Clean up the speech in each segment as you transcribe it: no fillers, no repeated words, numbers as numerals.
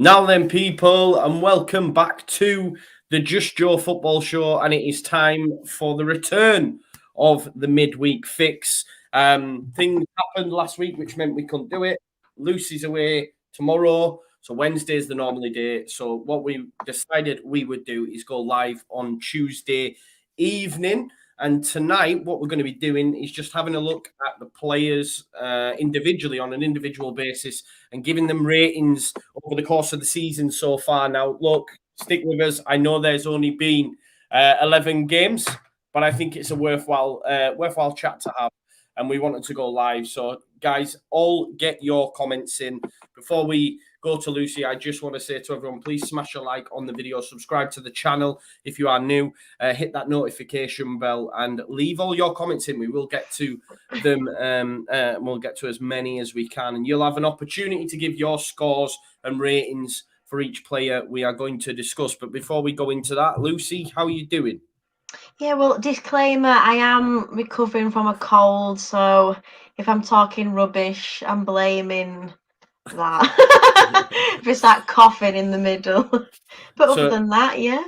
Now then, people, and welcome back to the Just Joe Football Show, and it is time for the return of the midweek fix. Things happened last week, which meant we couldn't do it. Lucy's away tomorrow, so Wednesday is the normally day. So what we decided we would do is go live on Tuesday evening. And tonight, what we're going to be doing is just having a look at the players individually on an individual basis and giving them ratings over the course of the season so far. Now, look, stick with us. I know there's only been 11 games, but I think it's a worthwhile chat to have. And we wanted to go live. So, guys, all get your comments in. Before we go to Lucy, I just want to say to everyone, please smash a like on the video, subscribe to the channel if you are new, hit that notification bell, and leave all your comments in. We will get to them, we'll get to as many as we can, and you'll have an opportunity to give your scores and ratings for each player we are going to discuss. But before we go into that, Lucy, how are you doing? Yeah, well, disclaimer, I am recovering from a cold, so if I'm talking rubbish, I'm blaming that. If it's that coughing in the middle. But other than that, yeah.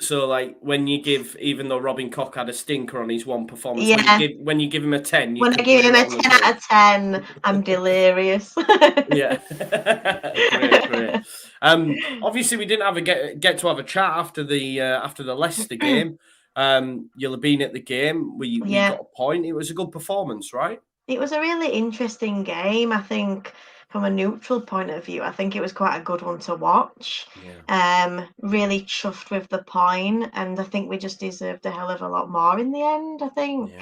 So, like, when you give, even though Robin Koch had a stinker on his one performance, Yeah. when you give him a 10, when I give him a 10 out of 10, I'm delirious. Yeah. Great. Obviously, we didn't have a get to have a chat after the Leicester game. You'll have been at the game. We got a point. It was a good performance, right? It was a really interesting game. I think from a neutral point of view, I think it was quite a good one to watch. Yeah. Really chuffed with the point, and I think we just deserved a hell of a lot more in the end, I think.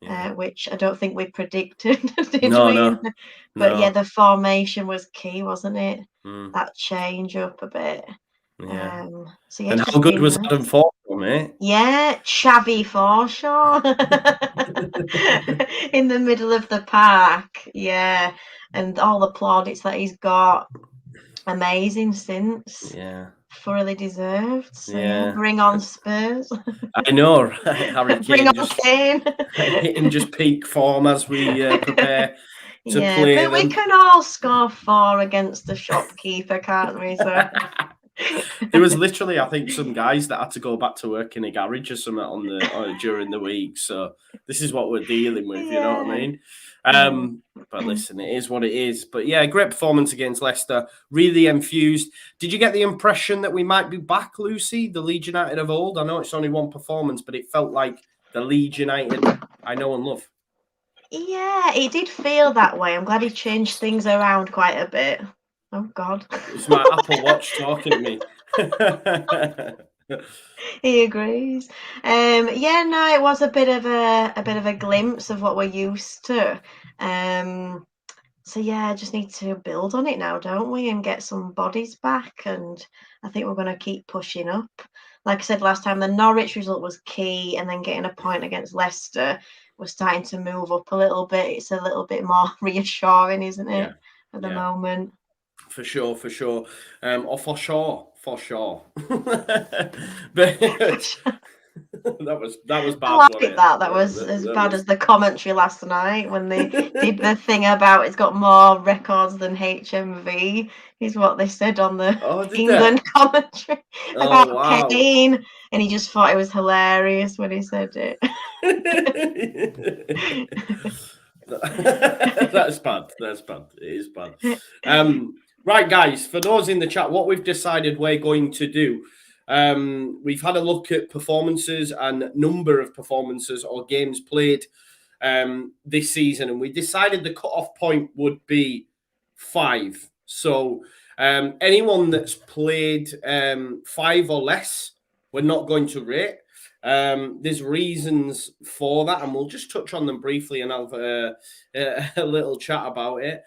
Yeah. Which I don't think we predicted, did no, we? No. But yeah, the formation was key, wasn't it? Mm. That change up a bit. Yeah. So yeah, and how good was Adam Furpo, mate? Yeah, Xavi Forshaw in the middle of the park. Yeah, and all the plaudits that he's got, amazing since. Yeah. Thoroughly deserved. So yeah, bring on Spurs. I know, right? Harry Kane bring on Kane. hitting just peak form as we prepare to play but them. we can all score 4 against the shopkeeper, can't we? So there was literally, I think, some guys that had to go back to work in a garage or something during the week. So this is what we're dealing with, you know what I mean? But listen, it is what it is. But yeah, great performance against Leicester. Really enthused. Did you get the impression that we might be back, Lucy, the Leeds United of old? I know it's only one performance, but it felt like the Leeds United I know and love. Yeah, it did feel that way. I'm glad he changed things around quite a bit. Oh God. It's my Apple Watch talking to me. He agrees. Yeah, no, it was a bit of a glimpse of what we're used to. So yeah, just need to build on it now, don't we? And get some bodies back. And I think we're gonna keep pushing up. Like I said last time, the Norwich result was key, and then getting a point against Leicester, we're starting to move up a little bit. It's a little bit more reassuring, isn't it, at the moment? For sure. Or for sure. But that was bad. I like that. That was as bad as the commentary last night when they did the thing about it's got more records than HMV, is what they said on the England commentary about Kane, and he just thought it was hilarious when he said it. That's bad. It is bad. Right, guys, for those in the chat, what we've decided we're going to do, we've had a look at performances and number of performances or games played this season, and we decided the cutoff point would be 5. So anyone that's played 5 or less, we're not going to rate. There's reasons for that, and we'll just touch on them briefly and have a little chat about it.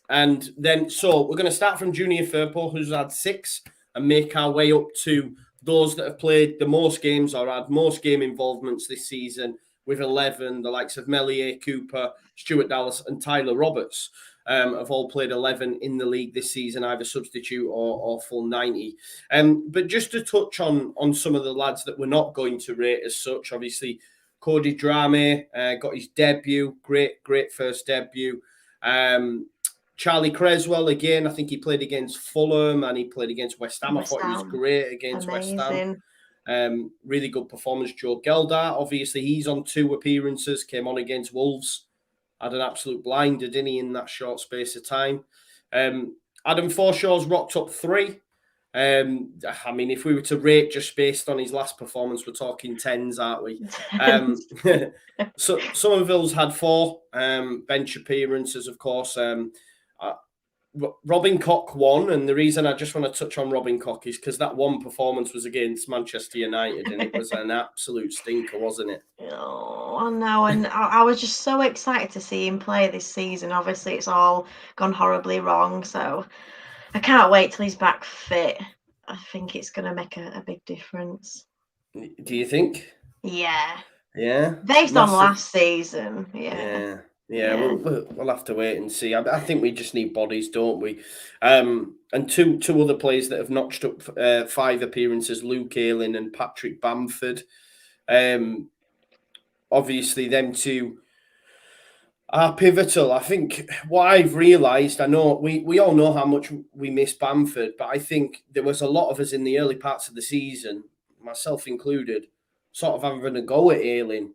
And then, so we're going to start from Junior Furpo, who's had 6, and make our way up to those that have played the most games or had most game involvements this season, with 11, the likes of Mellier, Cooper, Stuart Dallas, and Tyler Roberts. Have all played 11 in the league this season, either substitute or full 90. But just to touch on some of the lads that we're not going to rate as such, obviously, Cody Drame got his debut, great first debut. Charlie Creswell, again, I think he played against Fulham and he played against West Ham. I thought he was great against West Ham. Really good performance. Joe Geldart, obviously, he's on 2 appearances, came on against Wolves. Had an absolute blinder, didn't he, in that short space of time. Adam Forshaw's rocked up 3. I mean, if we were to rate just based on his last performance, we're talking 10s, aren't we? So Somerville's had 4 bench appearances, of course. Robin Koch won, and the reason I just want to touch on Robin Koch is because that one performance was against Manchester United, and it was an absolute stinker, wasn't it? Oh, I know, and I was just so excited to see him play this season. Obviously, it's all gone horribly wrong, so I can't wait till he's back fit. I think it's going to make a big difference. Do you think? Yeah. Yeah. Based on last season, yeah. We'll have to wait and see. I think we just need bodies, don't we? And two other players that have notched up 5 appearances: Luke Ayling and Patrick Bamford. Obviously, them 2 are pivotal. I think what I've realised, I know we all know how much we miss Bamford, but I think there was a lot of us in the early parts of the season, myself included, sort of having a go at Ayling,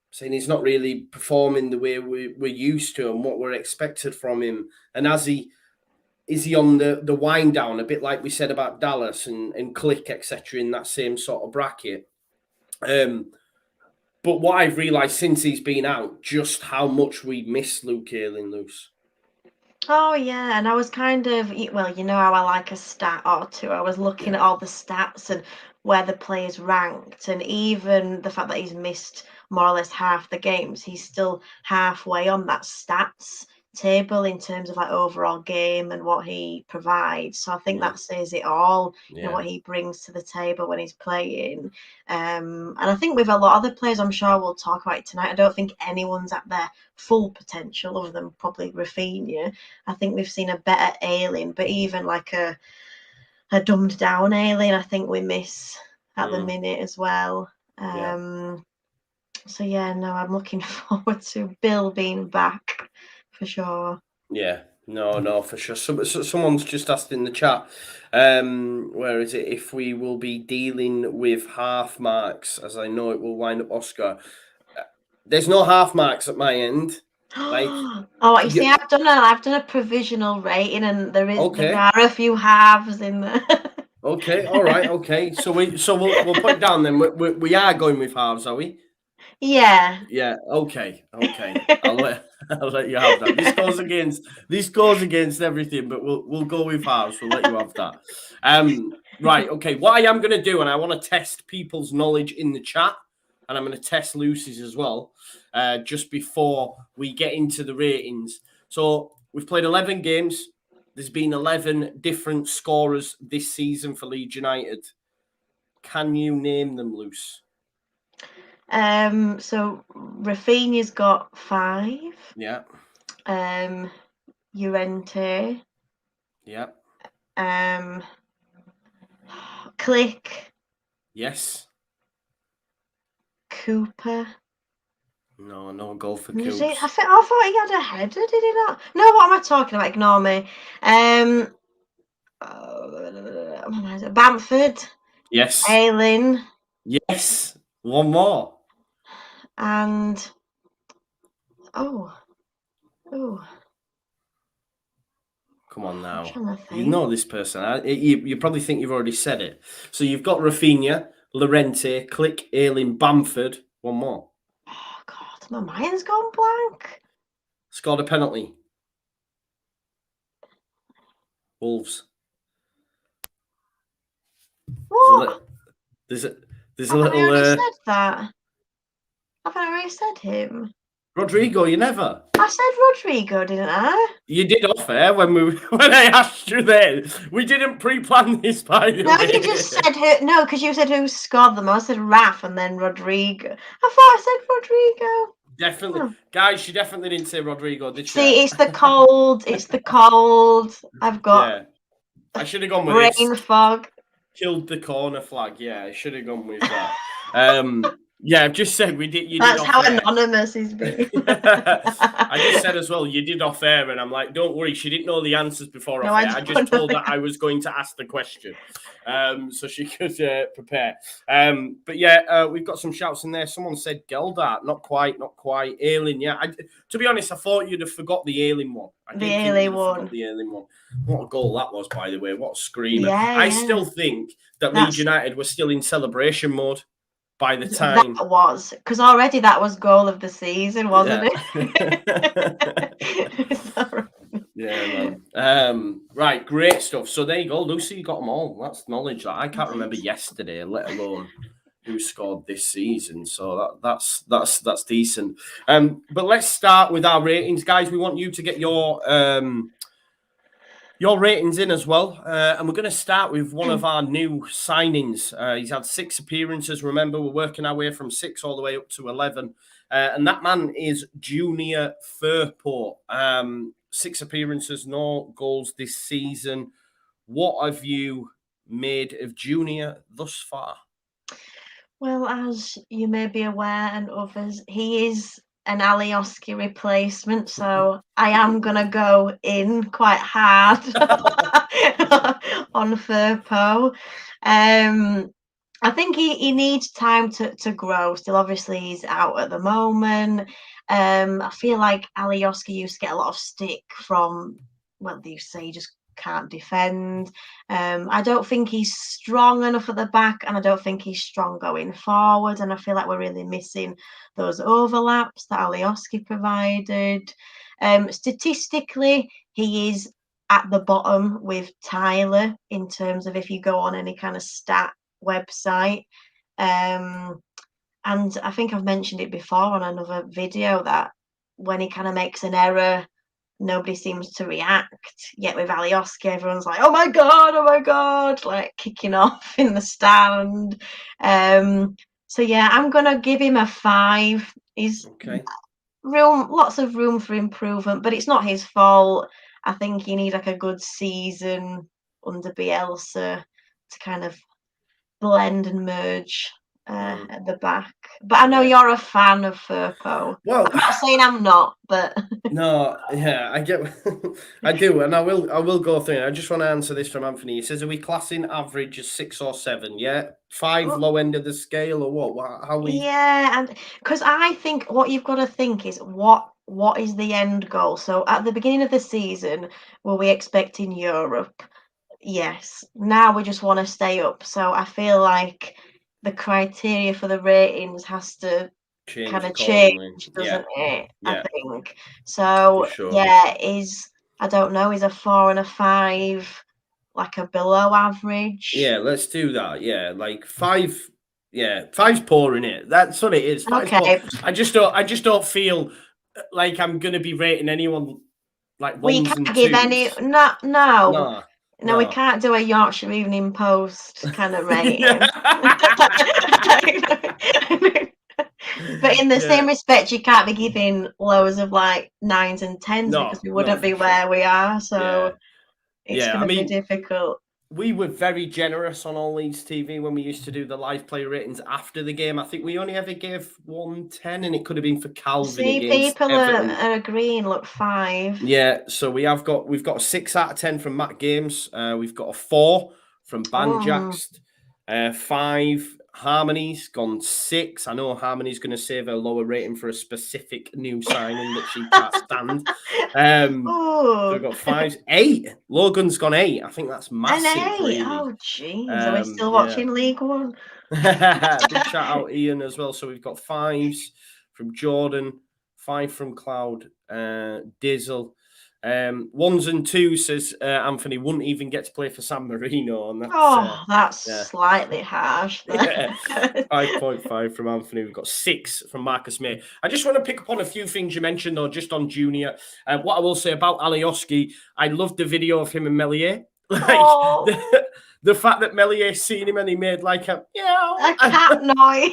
saying he's not really performing the way we're used to and what we're expected from him. And is he on the wind down, a bit like we said about Dallas and Click, etc., in that same sort of bracket. But what I've realised since he's been out, just how much we miss Luke Ayling, Luce. Oh, yeah, and I was kind of, well, you know how I like a stat or 2. I was looking at all the stats and where the players ranked, and even the fact that he's missed more or less half the games, he's still halfway on that stats table in terms of like overall game and what he provides. So I think that says it all, you know, what he brings to the table when he's playing. And I think with a lot of the players, I'm sure we'll talk about it tonight, I don't think anyone's at their full potential other than probably Rafinha. I think we've seen a better Ayling, but even like a dumbed down Ayling, I think we miss at the minute as well. So yeah, no, I'm looking forward to Bill being back for sure. Yeah, no, for sure. Someone's just asked in the chat, where is it? If we will be dealing with half marks, as I know it will wind up Oscar. There's no half marks at my end. Like, you see, I've done a provisional rating, and there are a few halves in there. Okay, all right, okay. So we'll put it down then. We are going with halves, are we? Yeah. Yeah. Okay. I'll let you have that. This goes against everything, but we'll go with halves. We'll let you have that. Right. Okay. What I am going to do, and I want to test people's knowledge in the chat, and I'm going to test Lucy's as well, just before we get into the ratings. So we've played 11 games. There's been 11 different scorers this season for Leeds United. Can you name them, Luce? So Rafinha's got 5. Yeah. Larenti. Yeah. Click. Yes. Cooper. No goal for Coops. Coops. I thought he had a header, did he not? No, what am I talking about? Ignore me. Bamford. Yes. Ayling. Yes. One more. And oh. Come on now. You know this person. You probably think you've already said it. So you've got Rafinha, Larenti, Click, Ayling, Bamford. One more. Oh, God. My mind's gone blank. Scored a penalty. Wolves. What? There's a Haven't little. I already said that? Haven't I already said him? Rodrigo, you never. I said Rodrigo, didn't I? You did off air when I asked you then. We didn't pre-plan this, by the way. No, you just said who. No, because you said who scored them. I said Raf and then Rodrigo. I thought I said Rodrigo. Definitely, guys. She definitely didn't say Rodrigo, did she? See, it's the cold. It's the cold. I've got. Yeah. I should have gone with brain fog. Killed the corner flag. Yeah, I should have gone with that. Yeah, I've just said we did. You That's did how off air. anonymous he's being. I just said as well, you did off air, and I'm like, don't worry, she didn't know the answers before No, off I air. I don't just know told the her I was going to ask the question, so she could prepare. But yeah, we've got some shouts in there. Someone said Geldart, not quite. Ayling, yeah. To be honest, I thought you'd have forgot the Ayling one. I The did think Ayling you'd have forgot one. the Ayling one. What a goal that was, by the way. What a screamer. Yeah, I yeah. still think that Leeds That's United were still in celebration mode by the time. that was because already that was goal of the season, wasn't it? Sorry. Yeah, man. Right, great stuff. So there you go, Lucy. You got them all. That's knowledge that I can't remember yesterday, let alone who scored this season. So that's decent. But let's start with our ratings, guys. We want you to get your ratings in as well. And we're going to start with one of our new signings. He's had 6 appearances. Remember, we're working our way from 6 all the way up to 11. And that man is Junior Furpo. 6 appearances, no goals this season. What have you made of Junior thus far? Well, as you may be aware, and others, he is an Alioski replacement, so I am gonna go in quite hard on Furpo. I think he needs time to grow. Still, obviously, he's out at the moment. I feel like Alioski used to get a lot of stick from, well, they used to say he just can't defend. I don't think he's strong enough at the back, and I don't think he's strong going forward. And I feel like we're really missing those overlaps that Alioski provided. Statistically, he is at the bottom with Tyler in terms of if you go on any kind of stat website. And I think I've mentioned it before on another video that when he kind of makes an error, nobody seems to react. Yet with Alioski, everyone's like, oh my God, like kicking off in the stand. So yeah, I'm gonna give him a 5. He's Okay. lots of room for improvement, but it's not his fault. I think he needs like a good season under Bielsa to kind of blend and merge at the back. But I know you're a fan of Furpo. Well, I'm not saying I'm not, but no, yeah, I get, I do, and I will go through it. I just want to answer this from Anthony. He says, "Are we classing average as 6 or 7? Yeah, 5 low end of the scale, or what? How we? yeah, and because I think what you've got to think is what is the end goal. So at the beginning of the season, were we expecting Europe? Yes. Now we just want to stay up. So I feel like the criteria for the ratings has to Change kind of accordingly. change, Yeah, doesn't it? I yeah, think. for So sure. yeah, I don't know, is a 4 and a 5 like a below average? Yeah, let's do that. Yeah, like 5. Yeah, 5's poor in it. That's what it is. 5's poor. Okay. I just don't feel like I'm gonna be rating anyone like Well, you 1s and can't give any 2s. no Nah, we nah. can't do a Yorkshire Evening Post kind of rating. But in the Yeah. same respect, you can't be giving loads of like 9s and 10s because we No, wouldn't be for sure. where we are. Yeah. So it's Yeah. going I to be mean, difficult. we were very generous on All Leeds TV when we used to do the live player ratings after the game. I think we only ever gave 110, and it could have been for Calvin See, against people Everton. are agreeing. Look, 5. Yeah, so we've got a 6 out of 10 from Matt Games. We've got a 4 from Oh, Banjaxed. 5 Harmony's gone 6. I know Harmony's going to save a lower rating for a specific new signing that she can't stand. So we've oh, got 5s, 8. Logan's gone 8. I think that's an massive, 8. really. Oh, jeez. Are we still Yeah. watching League One? Big shout out Ian as well. So we've got 5s from Jordan, 5 from Cloud, Dizzle. 1s and 2s, says Anthony, wouldn't even get to play for San Marino. And That's yeah. slightly harsh. Yeah. 5.5 from Anthony. We've got 6 from Marcus May. I just want to pick up on a few things you mentioned, though, just on Junior. What I will say about Alioski, I loved the video of him and Mellier. Like, the fact that Mellier seen him and he made like a cat noise.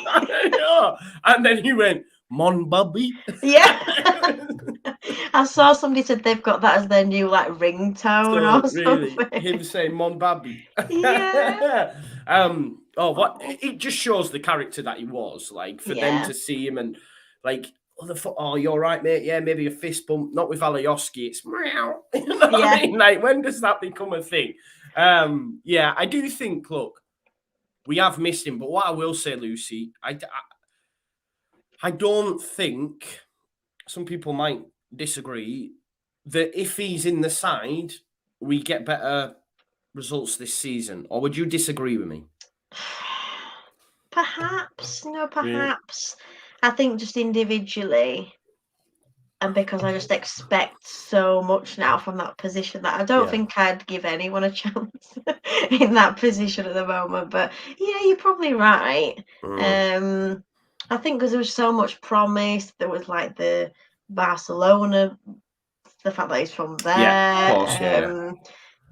and then he went, Mon Bubby. Yeah. I saw somebody said they've got that as their new like ringtone So or really, something. him saying Mon Bubby. Yeah. What it just shows the character that he was. Like for them to see him and like. Oh, you're right, mate. Yeah, maybe a fist bump. Not with Alioski. It's meow. You know what I mean? Like, when does that become a thing? I do think. Look, we have missed him, but what I will say, Lucy, I don't think some people might disagree that if he's in the side, we get better results this season. Or would you disagree with me? Perhaps. I think just individually, and because I just expect so much now from that position that I don't think I'd give anyone a chance in that position at the moment. But yeah, you're probably right. I think because there was so much promise, there was like the Barcelona, the fact that he's from there. Yeah, of course,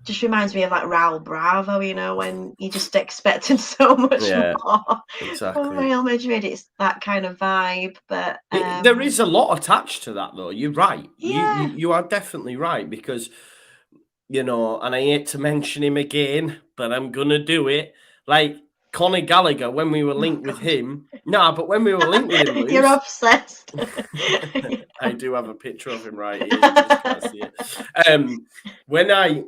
just reminds me of like Raul Bravo, you know, when you just expected so much more. Exactly. From Real Madrid, it's that kind of vibe. But there is a lot attached to that, though. You're right. Yeah. You are definitely right because, you know, and I hate to mention him again, but I'm gonna do it. Like Conor Gallagher, when we were linked with him. But when we were linked with him, Luce, you're obsessed. I do have a picture of him right here. You just can't see it.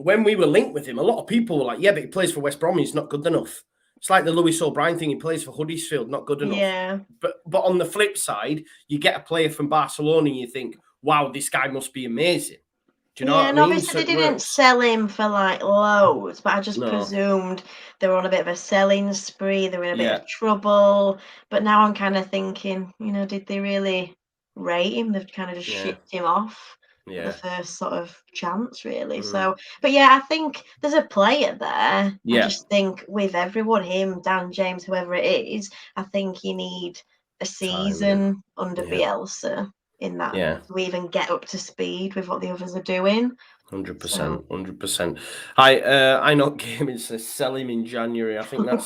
When we were linked with him, a lot of people were like, yeah, but he plays for West Brom, he's not good enough. It's like the Lewis O'Brien thing, he plays for Huddersfield, not good enough. Yeah. But on the flip side, you get a player from Barcelona and you think, wow, this guy must be amazing. Do you know what I mean? And obviously they didn't sell him for like loads, but I just presumed they were on a bit of a selling spree, they were in a bit of trouble. But now I'm kind of thinking, you know, did they really rate him? They've kind of just shipped him off. The first sort of chance, really. So, but yeah, I think there's a player there. I just think with everyone, him, Dan James, whoever it is, I think you need a season under Bielsa in that to even get up to speed with what the others are doing. 100%. I know Gaming says sell him in January. I think that's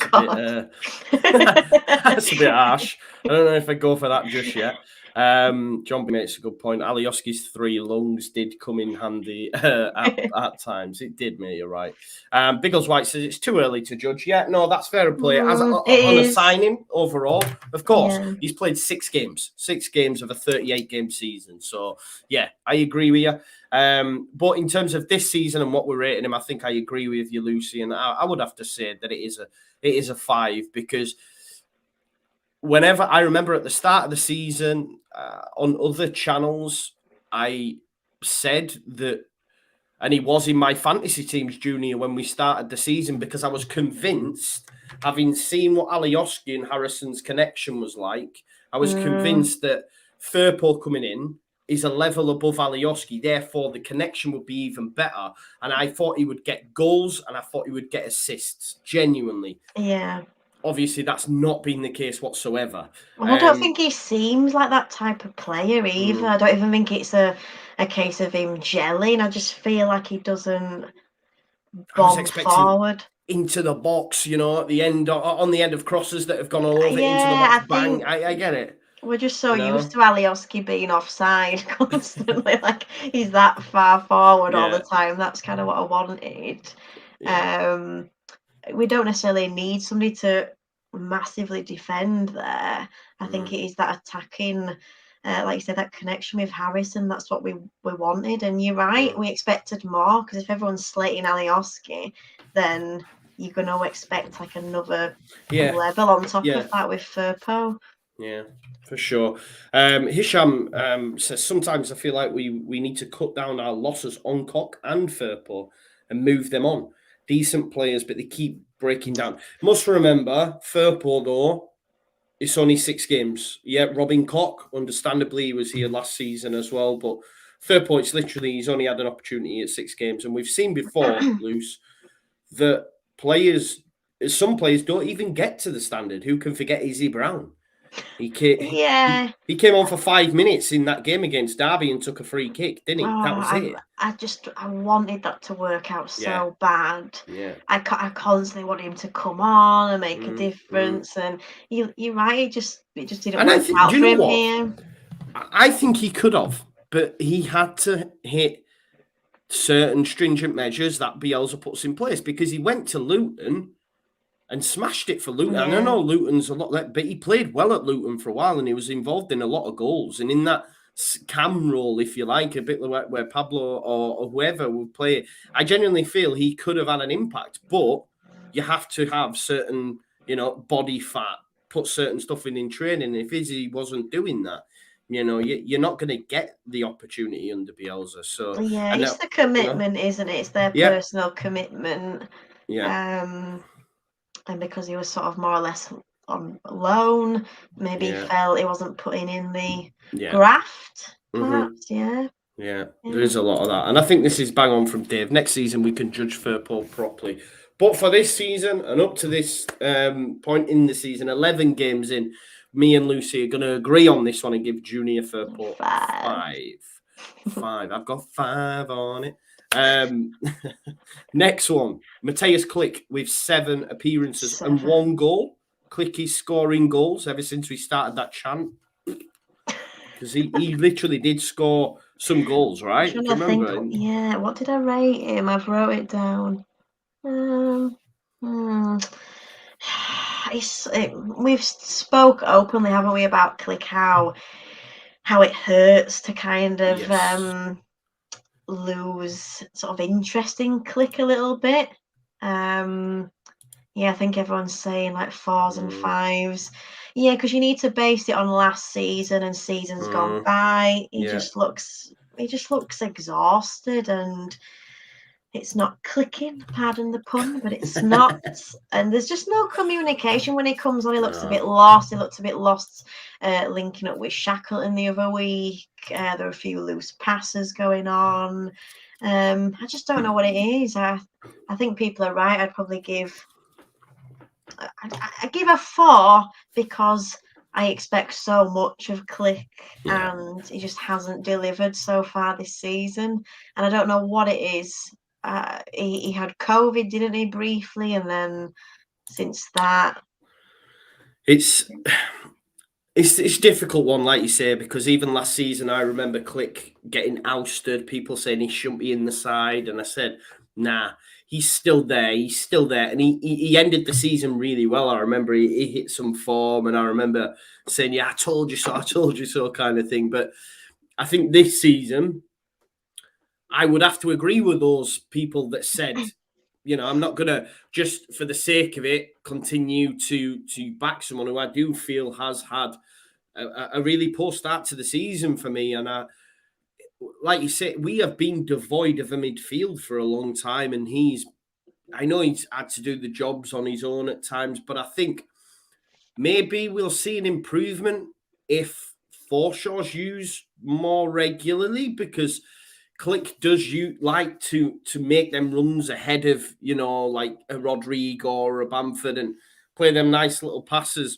that's a bit harsh. I don't know if I go for that just yet. John makes a good point. Alioski's 3 lungs did come in handy at times. It did, mate. You're right. Biggles White says it's too early to judge. Yeah, no, that's fair play. On a signing overall, of course, he's played 6 games of a 38-game season. So yeah, I agree with you. But in terms of this season and what we're rating him, I think I agree with you, Lucy. And I would have to say that it is a 5 because whenever I remember at the start of the season on other channels, I said that, and he was in my fantasy teams junior when we started the season because I was convinced, having seen what Alioski and Harrison's connection was like, I was convinced that Furpo coming in is a level above Alioski, therefore the connection would be even better. And I thought he would get goals and I thought he would get assists, genuinely. Yeah. Obviously, that's not been the case whatsoever. Well, I don't think he seems like that type of player either. I don't even think it's a case of him gelling. I just feel like he doesn't bomb forward. Into the box, you know, at the end, on the end of crosses that have gone all over into the box. Bang, I get it. We're just so used to Alioski being offside constantly. Like, he's that far forward all the time. That's kind of what I wanted. Yeah. We don't necessarily need somebody to massively defend there. I think it is that attacking, like you said, that connection with Harrison. That's what we wanted. And you're right, we expected more because if everyone's slating Alioski, then you're going to expect like another level on top of that with Furpo. Yeah, for sure. Hisham says, sometimes I feel like we need to cut down our losses on Cock and Furpo and move them on. Decent players, but they keep breaking down. Must remember, Furpo, though, it's only 6 games. Yeah, Robin Koch, understandably, he was here last season as well. But Furpo, it's literally, he's only had an opportunity at 6 games. And we've seen before, Luce, that some players don't even get to the standard. Who can forget Izzy Brown? He came on for 5 minutes in that game against Derby and took a free kick, didn't he? That was it. I wanted that to work out so bad. Yeah. I constantly wanted him to come on and make a difference. And you're right, it just didn't work out for him here. I think he could have, but he had to hit certain stringent measures that Bielsa puts in place because he went to Luton and smashed it for Luton. Yeah. And I know Luton's a lot, but he played well at Luton for a while, and he was involved in a lot of goals. And in that cam role, if you like, a bit like where Pablo or whoever would play, I genuinely feel he could have had an impact. But you have to have certain, body fat, put certain stuff in training. If Izzy wasn't doing that, you're not going to get the opportunity under Bielsa. So yeah, and it's the commitment, isn't it? It's their personal commitment. Yeah. And because he was sort of more or less on loan, maybe he felt he wasn't putting in the graft, perhaps. Yeah, there is a lot of that. And I think this is bang on from Dave. Next season, we can judge Furpo properly. But for this season and up to this point in the season, 11 games in, me and Lucy are going to agree on this one and give Junior Furpo 5. I've got 5 on it. Next one, Matias Click with 7 appearances and 1 goal. Click is scoring goals ever since we started that chant. Because he literally did score some goals, right? I'm trying to think, yeah, what did I rate him? I've wrote it down. We've spoke openly, haven't we, about Click, how it hurts to kind of lose sort of interest in Click a little bit. Yeah, I think everyone's saying like 4s and 5s. Yeah, because you need to base it on last season and seasons gone by. He just looks exhausted, and it's not clicking, pardon the pun, but it's not. And there's just no communication when he comes on. He looks a bit lost. He looked a bit lost linking up with Shackleton the other week. There are a few loose passes going on. I just don't know what it is. I think people are right. I'd probably give a 4 because I expect so much of Click, and he just hasn't delivered so far this season. And I don't know what it is. He had COVID, didn't he, briefly, and then since that, it's a difficult one, like you say, because even last season I remember Click getting ousted. People saying he shouldn't be in the side, and I said, nah. He's still there. And he ended the season really well. I remember he hit some form, and I remember saying, "Yeah, I told you so," kind of thing. But I think this season, I would have to agree with those people that said, I'm not gonna just for the sake of it continue to back someone who I do feel has had a really poor start to the season for me. And like you say, we have been devoid of a midfield for a long time, and I know he's had to do the jobs on his own at times, but I think maybe we'll see an improvement if Forshaw's used more regularly, because Click does like to make them runs ahead of, like a Rodrigo or a Bamford and play them nice little passes.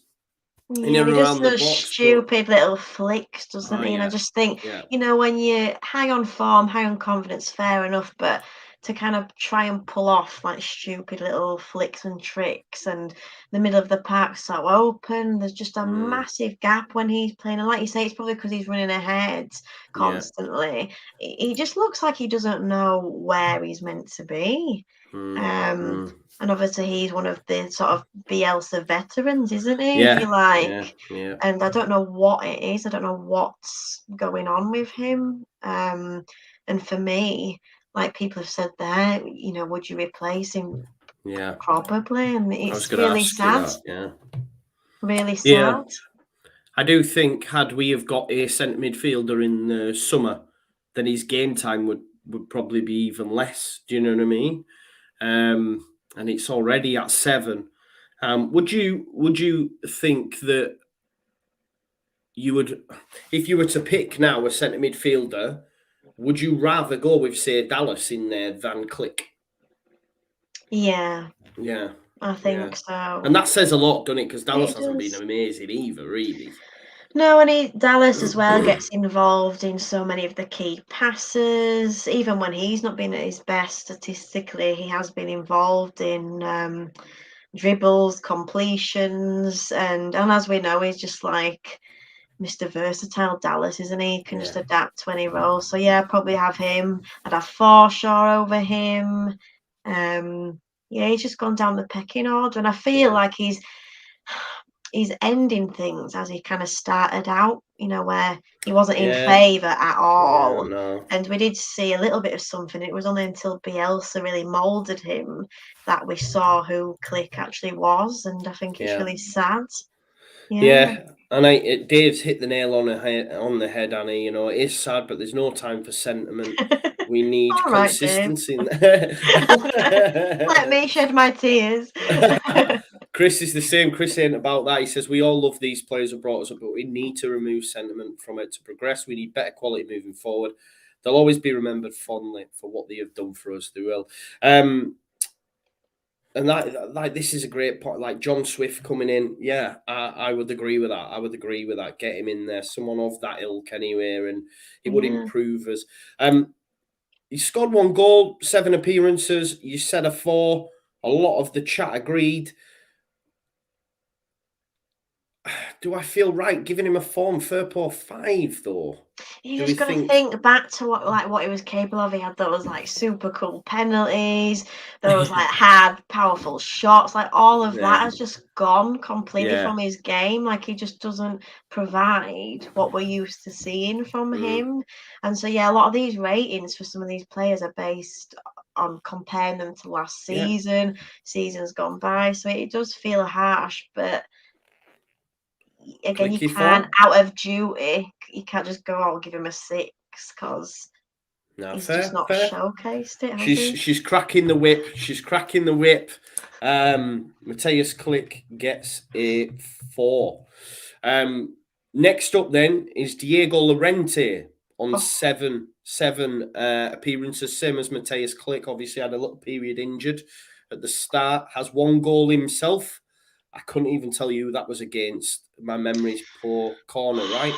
Yeah, he does those stupid little flicks, doesn't he? And I just think, when you're high on form, high on confidence, fair enough, but to kind of try and pull off like stupid little flicks and tricks, and the middle of the park so open, there's just a massive gap when he's playing. And like you say, it's probably because he's running ahead constantly. He just looks like he doesn't know where he's meant to be. And obviously he's one of the sort of Bielsa veterans, isn't he? If you like. Yeah. And I don't know what it is. I don't know what's going on with him. And for me, like people have said there, would you replace him? Yeah. Probably. And it's really sad. Really sad. Yeah. I do think had we have got a centre midfielder in the summer, then his game time would probably be even less. Do you know what I mean? And it's already at 7. Would you think that you would, if you were to pick now a centre midfielder, would you rather go with, say, Dallas in there than Click? Yeah. Yeah. I think so. And that says a lot, doesn't it? Because Dallas hasn't been amazing either, really. No, and Dallas as well gets involved in so many of the key passes. Even when he's not been at his best statistically, he has been involved in dribbles, completions, and as we know, he's just like Mr. Versatile Dallas, isn't he? He can just adapt to any role. So yeah, I'd probably have him. I'd have Forshaw over him. he's just gone down the pecking order, and I feel like he's ending things as he kind of started out, where he wasn't in favour at all. Yeah, no. And we did see a little bit of something. It was only until Bielsa really moulded him that we saw who Click actually was, and I think it's really sad. Yeah, and Dave's hit the nail on the head, Annie. It is sad, but there's no time for sentiment. We need consistency. Let me shed my tears. Chris is the same. Chris ain't about that. He says we all love these players who brought us up, but we need to remove sentiment from it to progress. We need better quality moving forward. They'll always be remembered fondly for what they have done for us. They will. And this is a great point. Like John Swift coming in, I would agree with that. Get him in there, someone of that ilk anyway, and it would improve us. He scored 1 goal, 7 appearances. You said a 4. A lot of the chat agreed. Do I feel right giving him a 4 and Furpo 5 though? You just got to think back to what he was capable of. He had those super cool penalties, those hard, powerful shots. All of that has just gone completely from his game. He just doesn't provide what we're used to seeing from him. And so a lot of these ratings for some of these players are based on comparing them to last season, seasons gone by. So it does feel harsh, but again, you can't, out of duty, you can't just go, I'll give him a 6 because he's just not showcased it, has he? She's cracking the whip. Matias Click gets a 4. Next up then is Diego Larenti on 7 appearances, same as Matias Click. Obviously had a little period injured at the start, has 1 goal himself. I couldn't even tell you who that was against. My memory's poor. Corner, right?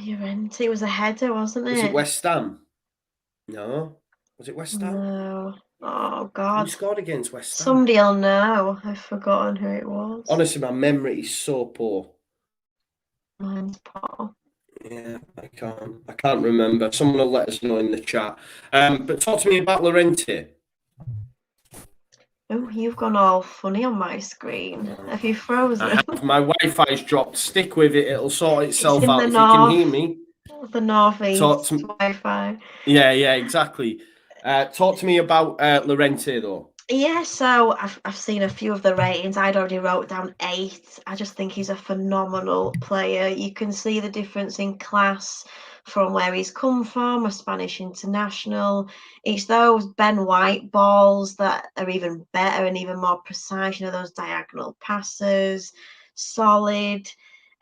It was a header, wasn't it? Was it West Ham? No. Was it West Ham? No. Oh, God. Who scored against West Ham? Somebody will know. I've forgotten who it was. Honestly, my memory is so poor. Mine's poor. Yeah, I can't remember. Someone will let us know in the chat. But talk to me about Larenti. Oh, you've gone all funny on my screen. Have you frozen? I have. My Wi-Fi's dropped. Stick with it. It'll sort itself out. If you can hear me. The northeast Wi-Fi. Yeah, exactly. Talk to me about Larenti, though. Yeah, so I've seen a few of the ratings. I'd already wrote down 8. I just think he's a phenomenal player. You can see the difference in class from where he's come from, a Spanish international. It's those Ben White balls that are even better and even more precise, those diagonal passes, solid,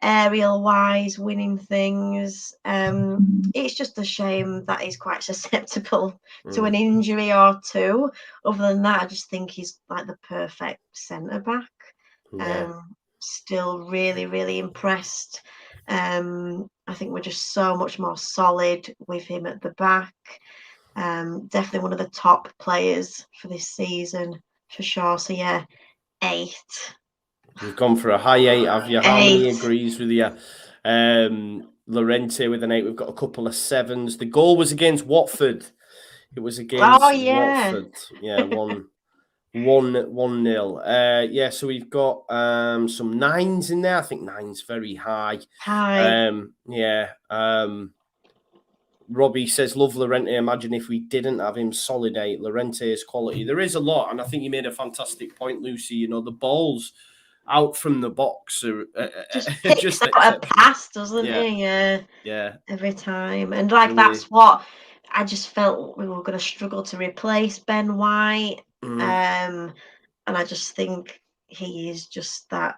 aerial-wise, winning things. It's just a shame that he's quite susceptible to an injury or two. Other than that, I just think he's the perfect centre-back. Still really, really impressed. I think we're just so much more solid with him at the back. Definitely one of the top players for this season, for sure. So, 8. You've gone for a high 8, have you? How many agrees with you? Larenti with an 8. We've got a couple of 7s. The goal was against Watford. It was against Watford. Yeah, 1-0. So we've got some 9s in there. I think 9's very high. Robbie says, love Larenti. Imagine if we didn't have him. Solid 8. Larenti's quality. There is a lot, and I think you made a fantastic point, Lucy. The balls out from the box are just out a pass, doesn't he? Yeah. Every time. And that's what I just felt we were going to struggle to replace Ben White. And I just think he is just the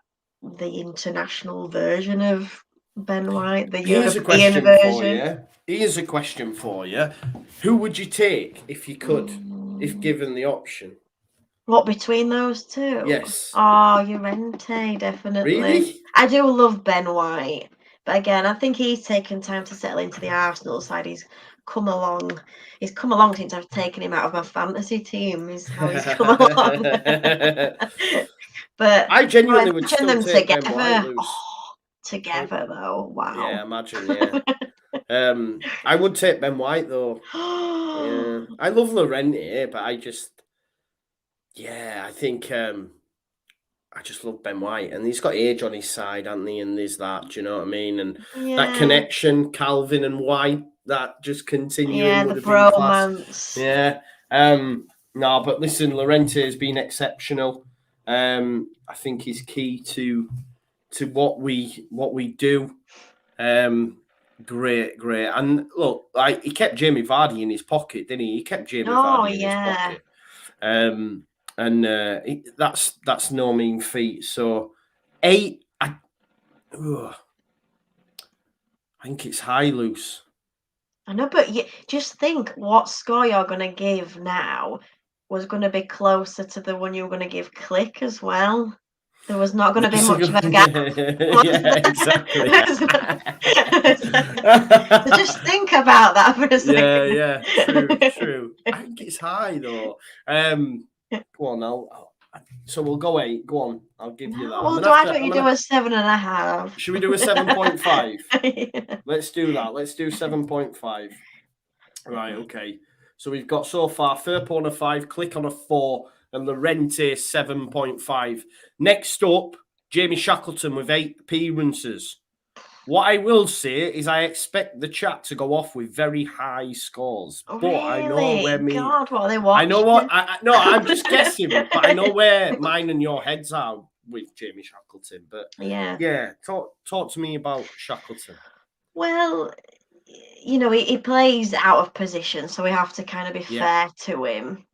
international version of Ben White, the European version. Here's a question for you. Who would you take if you could, if given the option? What, between those two? Yes. Oh, Llorente, definitely. Really? I do love Ben White. But again, I think he's taken time to settle into the Arsenal side. He's come along since I've taken him out of my fantasy team, is how he's come along. But I genuinely would still them take together. Ben White, together though. Wow. Yeah, imagine, I would take Ben White though. I love Larenti, but I just Yeah, I think I just love Ben White, and he's got age on his side, hasn't he? And there's that, do you know what I mean? And that connection, Calvin and White, that just continuing would the have been class. bromance. Yeah. No, but listen, Larenti has been exceptional. I think he's key to what we do. Great. And look, he kept Jamie Vardy in his pocket, didn't he? He kept Jamie Vardy in his pocket. And that's no mean feat. So 8, I think it's high loose. I know, but just think what score you're going to give now was going to be closer to the one you were going to give Click as well. There was not going to be much of a gap. Yeah, exactly. So just think about that for a second. Yeah, true. I think it's high though. Go on, so we'll go 8. Go on, I'll give you that. Well, why don't you do a 7.5? Should we do a 7.5? Yeah. Let's do that. Let's do 7.5. Right, okay. So we've got so far Furpo on a 5, Click on a 4, and Larenti 7.5. Next up, Jamie Shackleton with 8 appearances. What I will say is I expect the chat to go off with very high scores. Oh, but really? I know where God, what are they watching? I know what no, I'm just guessing, but I know where mine and your heads are with Jamie Shackleton. But yeah, talk to me about Shackleton. Well, you know, he plays out of position, so we have to kind of be fair to him.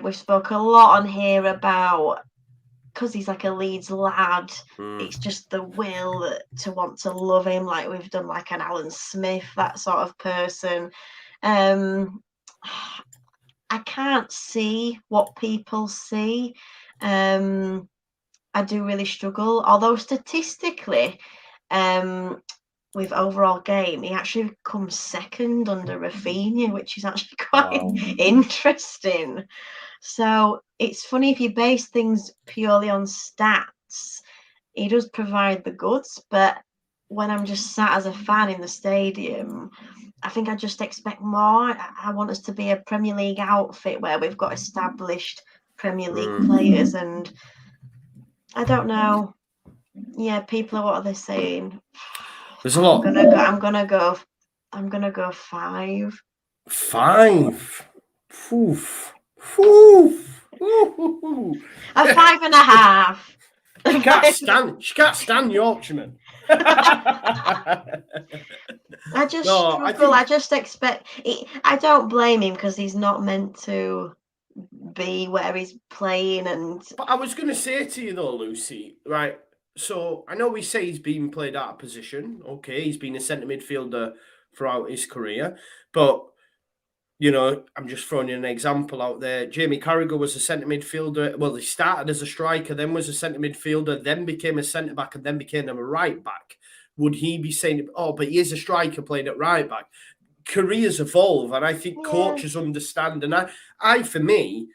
We've spoke a lot on here about, because he's like a Leeds lad, it's just the will to want to love him, like we've done like an Alan Smith, that sort of person. I can't see what people see. I do really struggle, although statistically, with overall game, he actually comes second under Rafinha, which is actually quite interesting. So it's funny, if you base things purely on stats, he does provide the goods, but when I'm just sat as a fan in the stadium, I think I just expect more. I want us to be a Premier League outfit where we've got established Premier League players, and I don't know. Yeah, people, what are they saying? There's a lot. I'm gonna go 5. 5. Oof. A 5.5. She can't stand Yorkshiremen. I just struggle. I just expect. I don't blame him, because he's not meant to be where he's playing. But I was going to say to you though, Lucy, right? So I know we say he's been played out of position. Okay, he's been a centre midfielder throughout his career, but you know, I'm just throwing you an example out there. Jamie Carragher was a centre midfielder. Well, he started as a striker, then was a centre midfielder, then became a centre back, and then became a right back. Would he be saying, oh, but he is a striker playing at right back? Careers evolve, and I think coaches understand. And I, for me,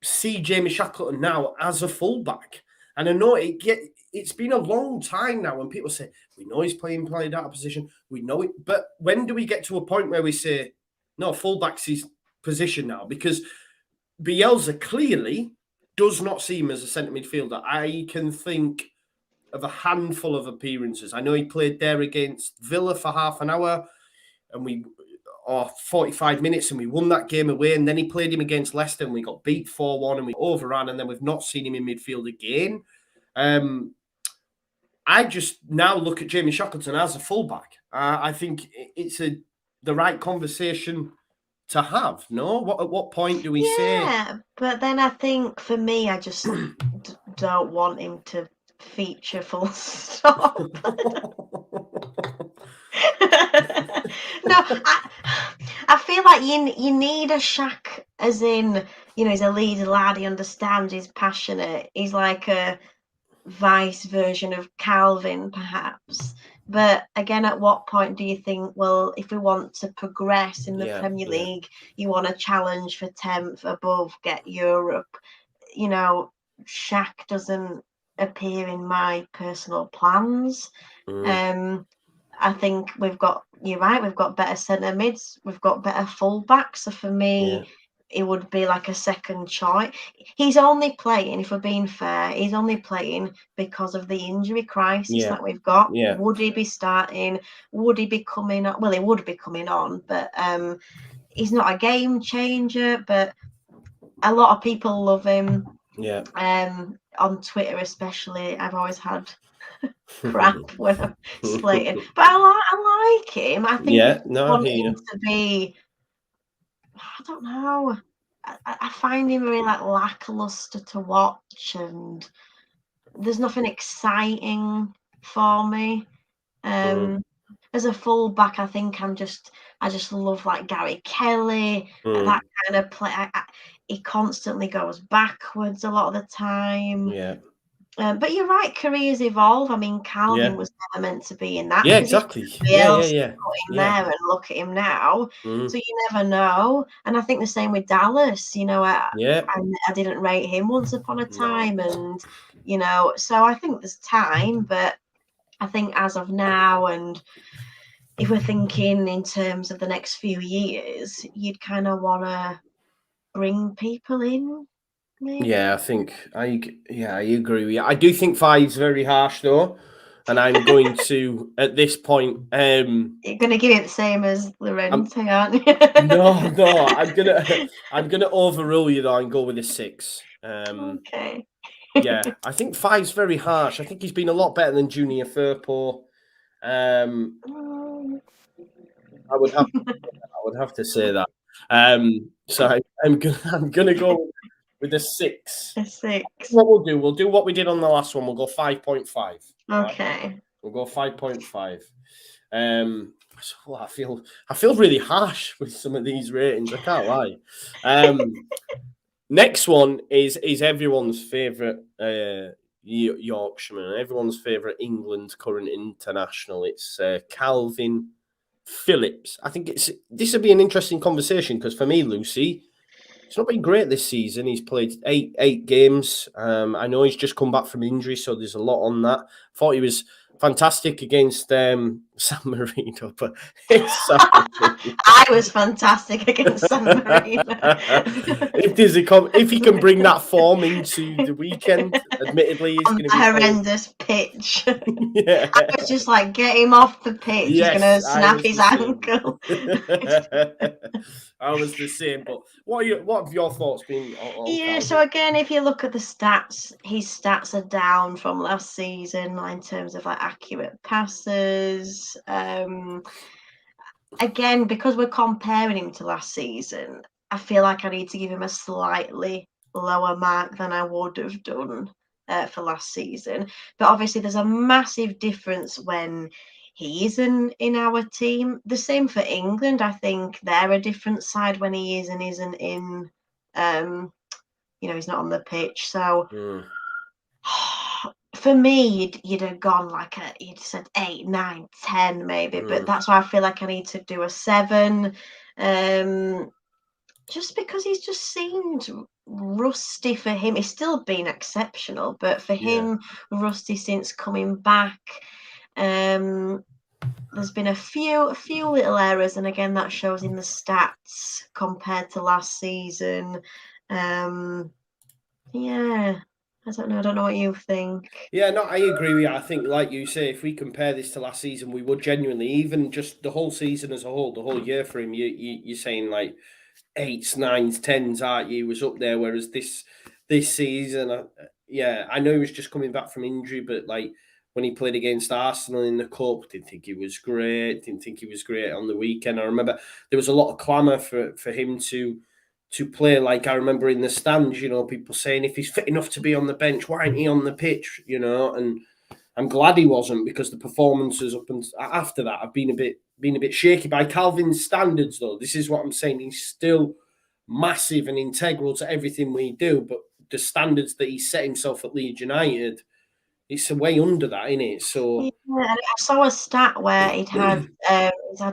see Jamie Shackleton now as a fullback. And I know it's been a long time now when people say, we know he's played out of position, we know it. But when do we get to a point where we say, no, fullback's his position now? Because Bielsa clearly does not see him as a centre midfielder. I can think of a handful of appearances. I know he played there against Villa for half an hour, and 45 minutes, and we won that game away. And then he played him against Leicester, and we got beat 4-1, and we overran, and then we've not seen him in midfield again. I just now look at Jamie Shackleton as a fullback. I think it's the right conversation to have. No, at what point do we say? Yeah, but then I think for me, I just don't want him to feature full stop. No, I feel like you need a Shaq, as in, you know, he's a Leeds lad, he understands, he's passionate, he's like a vice version of Calvin, perhaps. But again, at what point do you think, well, if we want to progress in the Premier League, you want to challenge for 10th above, get Europe? You know, Shaq doesn't appear in my personal plans. I think you're right, we've got better centre mids, we've got better fullbacks. So for me, he would be like a second choice. He's only playing, if we're being fair, he's only playing because of the injury crisis that we've got. Yeah. Would he be starting? Would he be coming on? Well, he would be coming on, but he's not a game changer. But a lot of people love him. Yeah. On Twitter especially, I've always had crap when I'm slated, but I like him. I think Yeah, no, want him to be. I don't know. I find him very like lackluster to watch, and there's nothing exciting for me. As a fullback, I think I just love like Gary Kelly, that kind of play. He constantly goes backwards a lot of the time. Yeah. But you're right, careers evolve. I mean, Calvin was never meant to be in that Yeah, position. exactly. Else Yeah. put him there, and look at him now. So you never know. And I think the same with Dallas. You know, I didn't rate him once upon a time, and you know, so I think there's time, but I think as of now, and if we're thinking in terms of the next few years, you'd kind of want to bring people in. Maybe. Yeah, I think I agree with you. I do think 5's very harsh though, and I'm going to at this point. You're gonna give it the same as Larenti, aren't you? No, I'm gonna overrule you though and go with a 6. Okay. Yeah, I think 5's very harsh. I think he's been a lot better than Junior Furpo. I would have to say that. So I'm gonna go with a 6. A 6. What we'll do what we did on the last one. We'll go 5.5. Okay. Right? We'll go 5.5. I feel really harsh with some of these ratings. I can't lie. Next one is everyone's favourite Yorkshireman, everyone's favourite England current international. It's Calvin Phillips. I think this will be an interesting conversation because for me, Lucy, it's not been great this season. He's played eight games. I know he's just come back from injury, so there's a lot on that. Thought he was fantastic against San Marino, but I was fantastic against San Marino. If he can bring that form into the weekend, admittedly, he's going to be horrendous pitch. Yeah, I was just like, get him off the pitch. Yes, he's going to snap his ankle. I was the same, but what have your thoughts been on Yeah, Calvin? so again, if you look at the stats, his stats are down from last season in terms of like accurate passes. Again, because we're comparing him to last season, I feel like I need to give him a slightly lower mark than I would have done for last season. But obviously, there's a massive difference when he isn't in our team. The same for England. I think they're a different side when he is and isn't in. He's not on the pitch. So for me, you'd have gone like you'd said 8, 9, 10 maybe. But that's why I feel like I need to do a 7. Just because he's just seemed rusty for him. He's still been exceptional, but for him, rusty since coming back. There's been a few little errors, and again, that shows in the stats compared to last season. I don't know what you think. Yeah, no, I agree with you. I think, like you say, if we compare this to last season, we would genuinely, even just the whole season as a whole, the whole year for him, you're saying like 8s, 9s, 10s, aren't you? Was up there, whereas this season, I know he was just coming back from injury, but like when he played against Arsenal in the Cup, didn't think he was great. Didn't think he was great on the weekend. I remember there was a lot of clamour for him to play. Like I remember in the stands, people saying if he's fit enough to be on the bench, why ain't he on the pitch? And I'm glad he wasn't, because the performances up and after that have been a bit shaky by Calvin's standards. Though this is what I'm saying, he's still massive and integral to everything we do, but the standards that he set himself at Leeds United, it's way under that, isn't it? So I saw a stat where he's had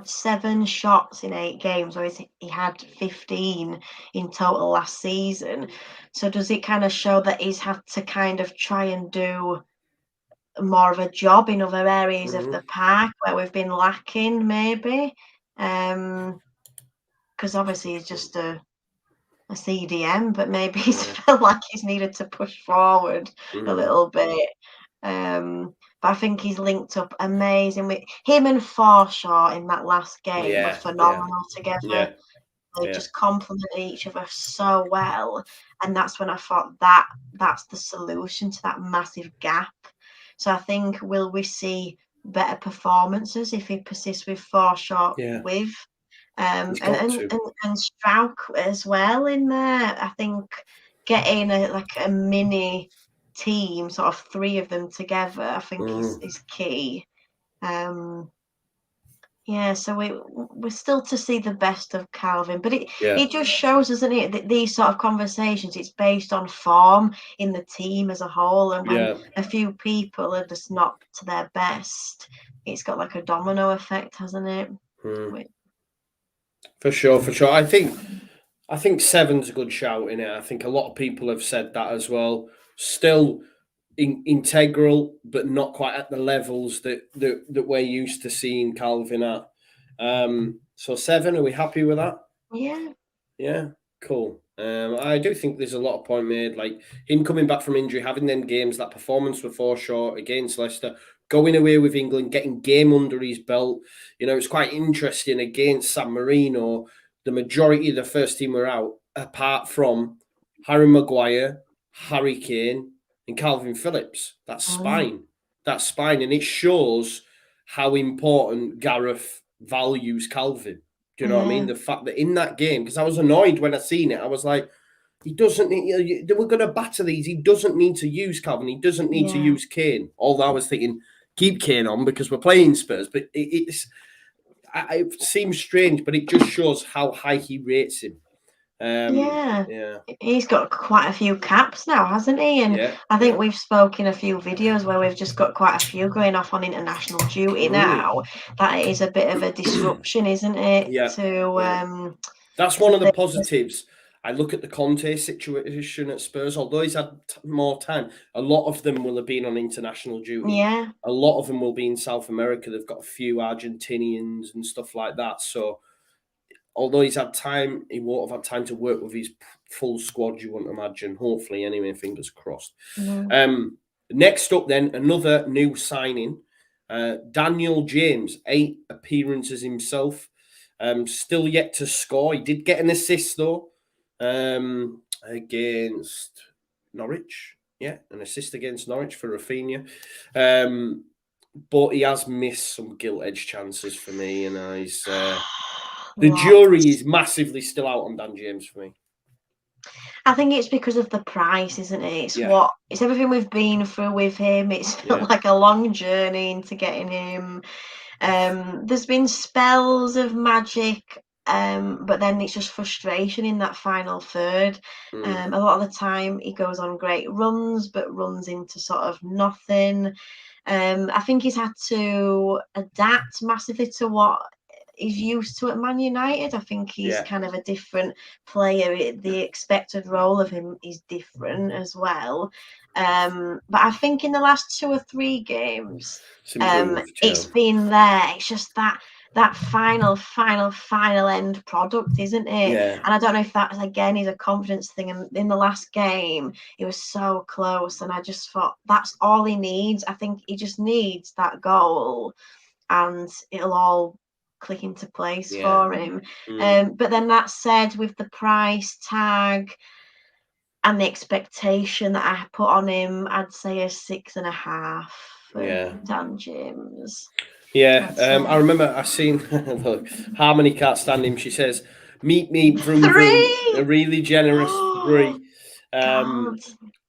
7 shots in 8 games, or he had 15 in total last season. So does it kind of show that he's had to kind of try and do more of a job in other areas of the park where we've been lacking, maybe? Because obviously he's just a CDM, but maybe he's felt like he's needed to push forward a little bit. But I think he's linked up amazing with him and Forshaw in that last game were phenomenal together. They just complement each other so well, and that's when I thought that's the solution to that massive gap. So I think will we see better performances if he persists with Forshaw with and Stroup as well in there. I think getting a mini team, sort of three of them together, I think is key. So we're still to see the best of Calvin, but it just shows, doesn't it, that these sort of conversations, it's based on form in the team as a whole, and when a few people are just not to their best, it's got like a domino effect, hasn't it? For sure. I think 7's a good shout in it. I think a lot of people have said that as well. Still integral, but not quite at the levels that we're used to seeing Calvin at. So 7, are we happy with that? Yeah, cool. I do think there's a lot of point made, like him coming back from injury, having them games, that performance with Forshaw against Leicester, going away with England, getting game under his belt. It's quite interesting against San Marino. The majority of the first team were out, apart from Harry Maguire, Harry Kane, and Calvin Phillips. That's spine. And it shows how important Gareth values Calvin. Do you know what I mean? The fact that in that game, because I was annoyed when I seen it, I was like, he doesn't need, we're going to batter these. He doesn't need to use Calvin. He doesn't need to use Kane. Although I was thinking, keep Kane on because we're playing Spurs. But it seems strange, but it just shows how high he rates him. He's got quite a few caps now, hasn't he? And I think we've spoken a few videos where we've just got quite a few going off on international duty now. That is a bit of a disruption, isn't it? That's one of the positives. I look at the Conte situation at Spurs, although he's had more time, a lot of them will have been on international duty. A lot of them will be in South America. They've got a few Argentinians and stuff like that. So although he's had time, he won't have had time to work with his full squad, you wouldn't imagine. Hopefully, anyway, fingers crossed. Next up, then, another new signing. Daniel James, 8 appearances himself. Still yet to score. He did get an assist, though, against Norwich. An assist against Norwich for Rafinha. But he has missed some gilt-edged chances for me, and he's... the jury is massively still out on Dan James for me. I think it's because of the price, isn't it? It's everything we've been through with him. It's felt like a long journey into getting him. There's been spells of magic, but then it's just frustration in that final third. A lot of the time he goes on great runs, but runs into sort of nothing. I think he's had to adapt massively to what he's used to at Man United. I think he's kind of a different player. The expected role of him is different as well. But I think in the last 2 or 3 games, it's been there. It's just that final end product, isn't it? And I don't know if that again is a confidence thing. And in the last game, it was so close, and I just thought that's all he needs. I think he just needs that goal, and it'll all click into place for him. But then that said, with the price tag and the expectation that I put on him, I'd say a 6.5 for Dan James. I remember I seen look, Harmony can't stand him. She says, "Meet me vroom 3! vroom." A really generous 3.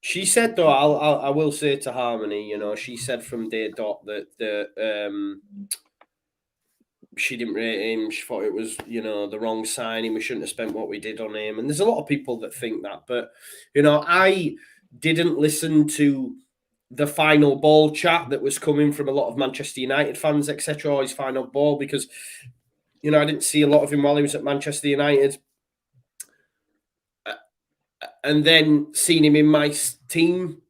She said though, I will say to Harmony, she said from day dot that she didn't rate him. She thought it was, the wrong signing. We shouldn't have spent what we did on him. And there's a lot of people that think that. But, I didn't listen to the final ball chat that was coming from a lot of Manchester United fans, etc., or his final ball, because, I didn't see a lot of him while he was at Manchester United. And then seeing him in my team,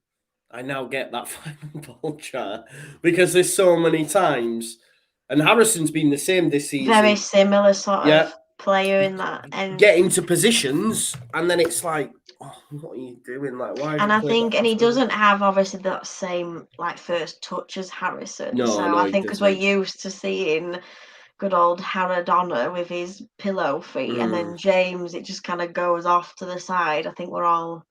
I now get that final ball chat because there's so many times. And Harrison's been the same this season. Very similar sort of player in that. And get into positions, and then it's like, oh, what are you doing? Like, why? And I think, and he doesn't have obviously that same like first touch as Harrison. No, so no, I he think because we're doesn't. used to seeing good old Haradonna with his pillow feet, and then James, it just kind of goes off to the side. I think we're all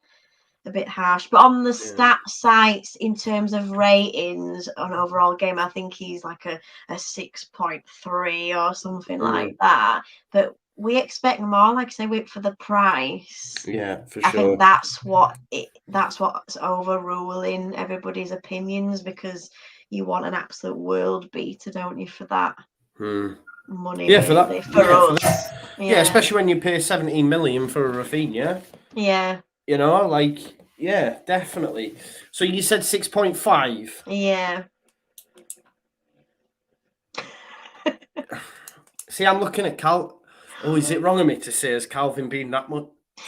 a bit harsh. But on the stat sites, in terms of ratings on overall game, I think he's like a 6.3 or something like that. But we expect more, like I say, for the price. Yeah, for I sure. think that's what's overruling everybody's opinions, because you want an absolute world beater, don't you, for that money? Yeah, really, for that. for us. That. Yeah, especially when you pay 17 million for a Rafinha. Yeah. You know, like, yeah, definitely. So you said 6.5. Yeah. See, I'm looking at Cal. Oh, is it wrong of me to say as Calvin being that much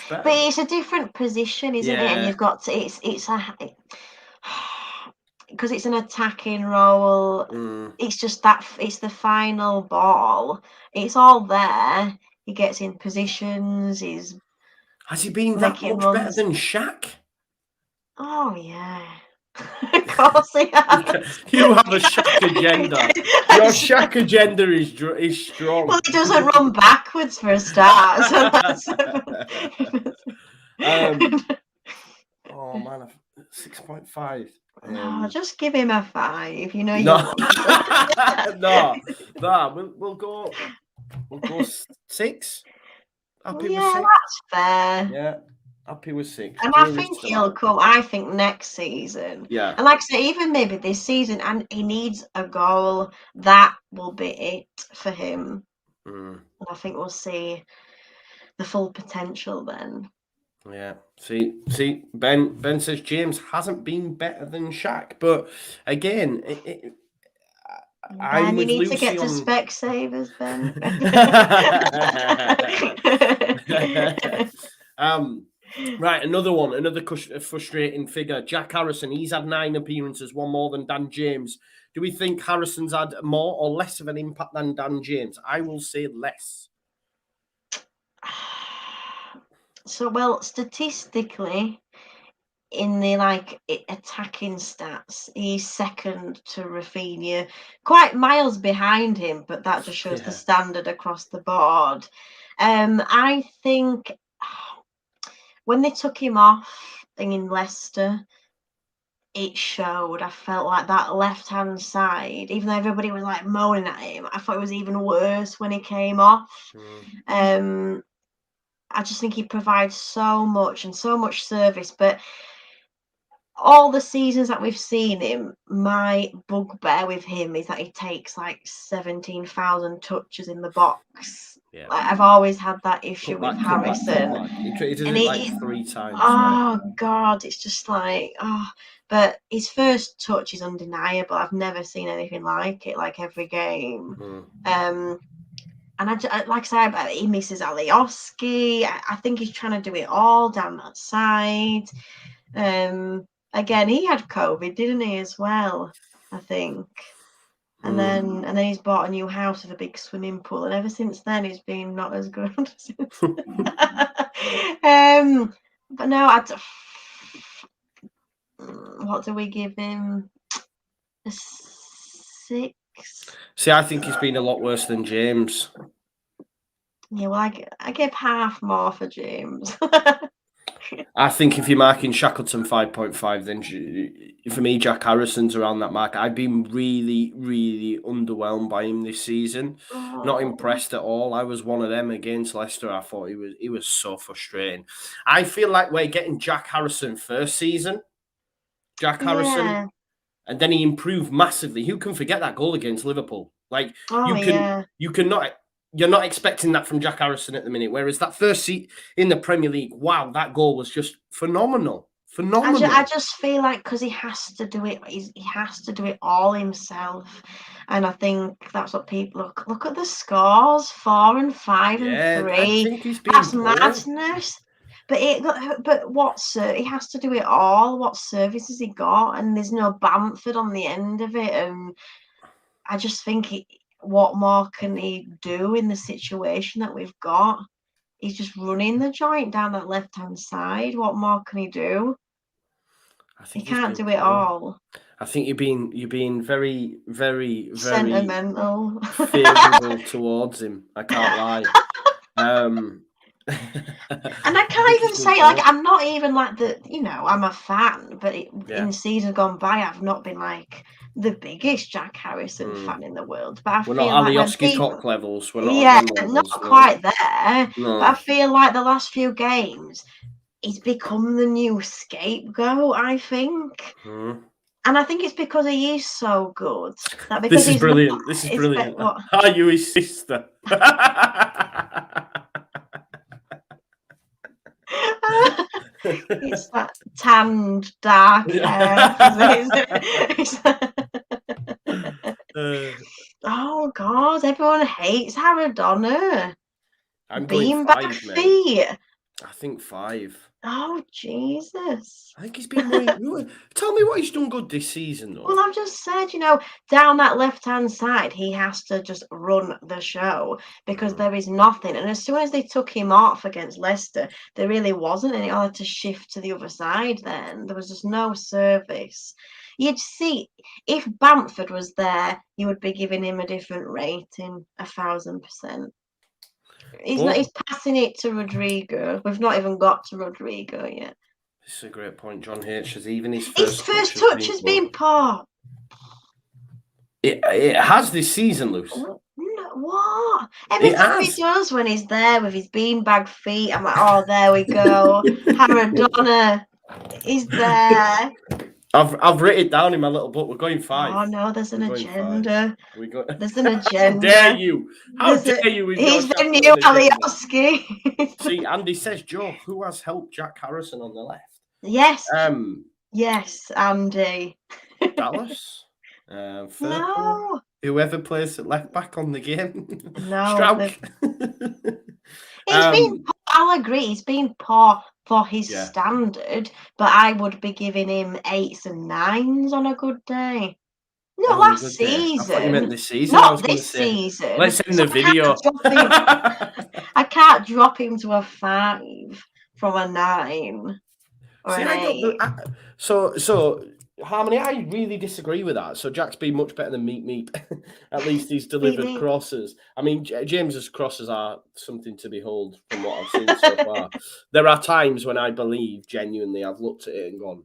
better? But it's a different position, isn't it? And you've got to. It's because it's an attacking role. It's just that it's the final ball. It's all there. He gets in positions. Has he been that much better than Shaq? Oh yeah. Of course he has. You have a Shaq agenda. Your Shaq agenda is strong. Well, he doesn't run backwards for a start. So that's... oh man, 6.5. No, just give him a 5. You know you No, want no. We'll go 6. Happy with 6. That's fair. Yeah, happy with 6. And I think he'll come. I think next season. Yeah. And like I say, even maybe this season, and he needs a goal. That will be it for him. And I think we'll see the full potential then. Yeah. See, Ben says James hasn't been better than Shaq, but again, I'm you with need Lucy to get to on... Specsavers, Ben. Right, another frustrating figure. Jack Harrison, he's had 9 appearances, one more than Dan James. Do we think Harrison's had more or less of an impact than Dan James? I will say less. So, well, statistically, in the attacking stats, he's second to Rafinha, quite miles behind him, but that just shows the standard across the board. I think when they took him off in Leicester, it showed. I felt like that left-hand side, even though everybody was like moaning at him, I thought it was even worse when he came off. I just think he provides so much and so much service, but all the seasons that we've seen him, my bugbear with him is that he takes like 17,000 touches in the box. Yeah. Like, I've always had that issue with Harrison. He did it like 3 times. Oh, right? God, it's just like, but his first touch is undeniable. I've never seen anything like it, like every game. And like I said, he misses Alioski. I think he's trying to do it all down that side. Again, he had COVID, didn't he, as well? I think. And then he's bought a new house with a big swimming pool, and ever since then he's been not as good. But no, what do we give him? A 6. See, I think he's been a lot worse than James. Yeah, well, I give half more for James. I think if you're marking Shackleton 5.5, then for me, Jack Harrison's around that mark. I've been really, really underwhelmed by him this season. Not impressed at all. I was one of them against Leicester. I thought he was so frustrating. I feel like we're getting Jack Harrison first season. Harrison. And then he improved massively. Who can forget that goal against Liverpool? Like, you're not expecting that from Jack Harrison at the minute. Whereas that first seat in the Premier League, wow, that goal was just phenomenal. I just feel like because he has to do it, he has to do it all himself, and I think that's what people look at the scores: 4 and 5 and 3. I think he's been that's madness. But he has to do it all. What service has he got? And there's no Bamford on the end of it, and I just think what more can he do in the situation that we've got? He's just running the joint down that left-hand side. What more can he do? He can't do it all. I think you're being very, very, very Sentimental. favourable towards him. I can't lie. And I can't even say, like, I'm not even like I'm a fan, but in seasons gone by, I've not been like the biggest Jack Harrison fan in the world. But I we're feel not like Alioski Cock levels. We're not not levels, quite there. No. But I feel like the last few games, he's become the new scapegoat, I think. And I think it's because he is so good. That because this is brilliant. This is brilliant. Are you his sister? It's that tanned, dark hair. Oh God! Everyone hates Maradona. I'm going Beanbag feet. I think 5. Oh Jesus! I think he's been more. Tell me what he's done good this season, though. Well, I've just said, down that left-hand side, he has to just run the show because there is nothing. And as soon as they took him off against Leicester, there really wasn't any other to shift to the other side then. There was just no service. You'd see, if Bamford was there, you would be giving him a different rating, 1,000%. He's passing it to Rodrigo. We've not even got to Rodrigo yet. This is a great point. John H. has even his first touch has been poor. It has this season, Luce. What? Every time he does when he's there with his beanbag feet, I'm like, oh, there we go. Maradona is there. I've written it down in my little book. We're going 5. Oh no, there's an agenda. There's an agenda. How dare you? How dare you? He's the new Alioski. See, Andy says, Joe, who has helped Jack Harrison on the left? Yes. Yes, Andy. Dallas. Furpo, whoever plays at left back on the game. No. Stroup. I'll agree, he's been poor for his standard, but I would be giving him 8s and 9s on a good day. No, last season. I thought you meant this season. Not this season. Let's end the video. I can't drop him to a 5 from a 9 or an 8. So Harmony, I really disagree with that. So Jack's been much better than Meep. At least he's delivered crosses. I mean, James's crosses are something to behold from what I've seen so far. There are times when I believe genuinely I've looked at it and gone,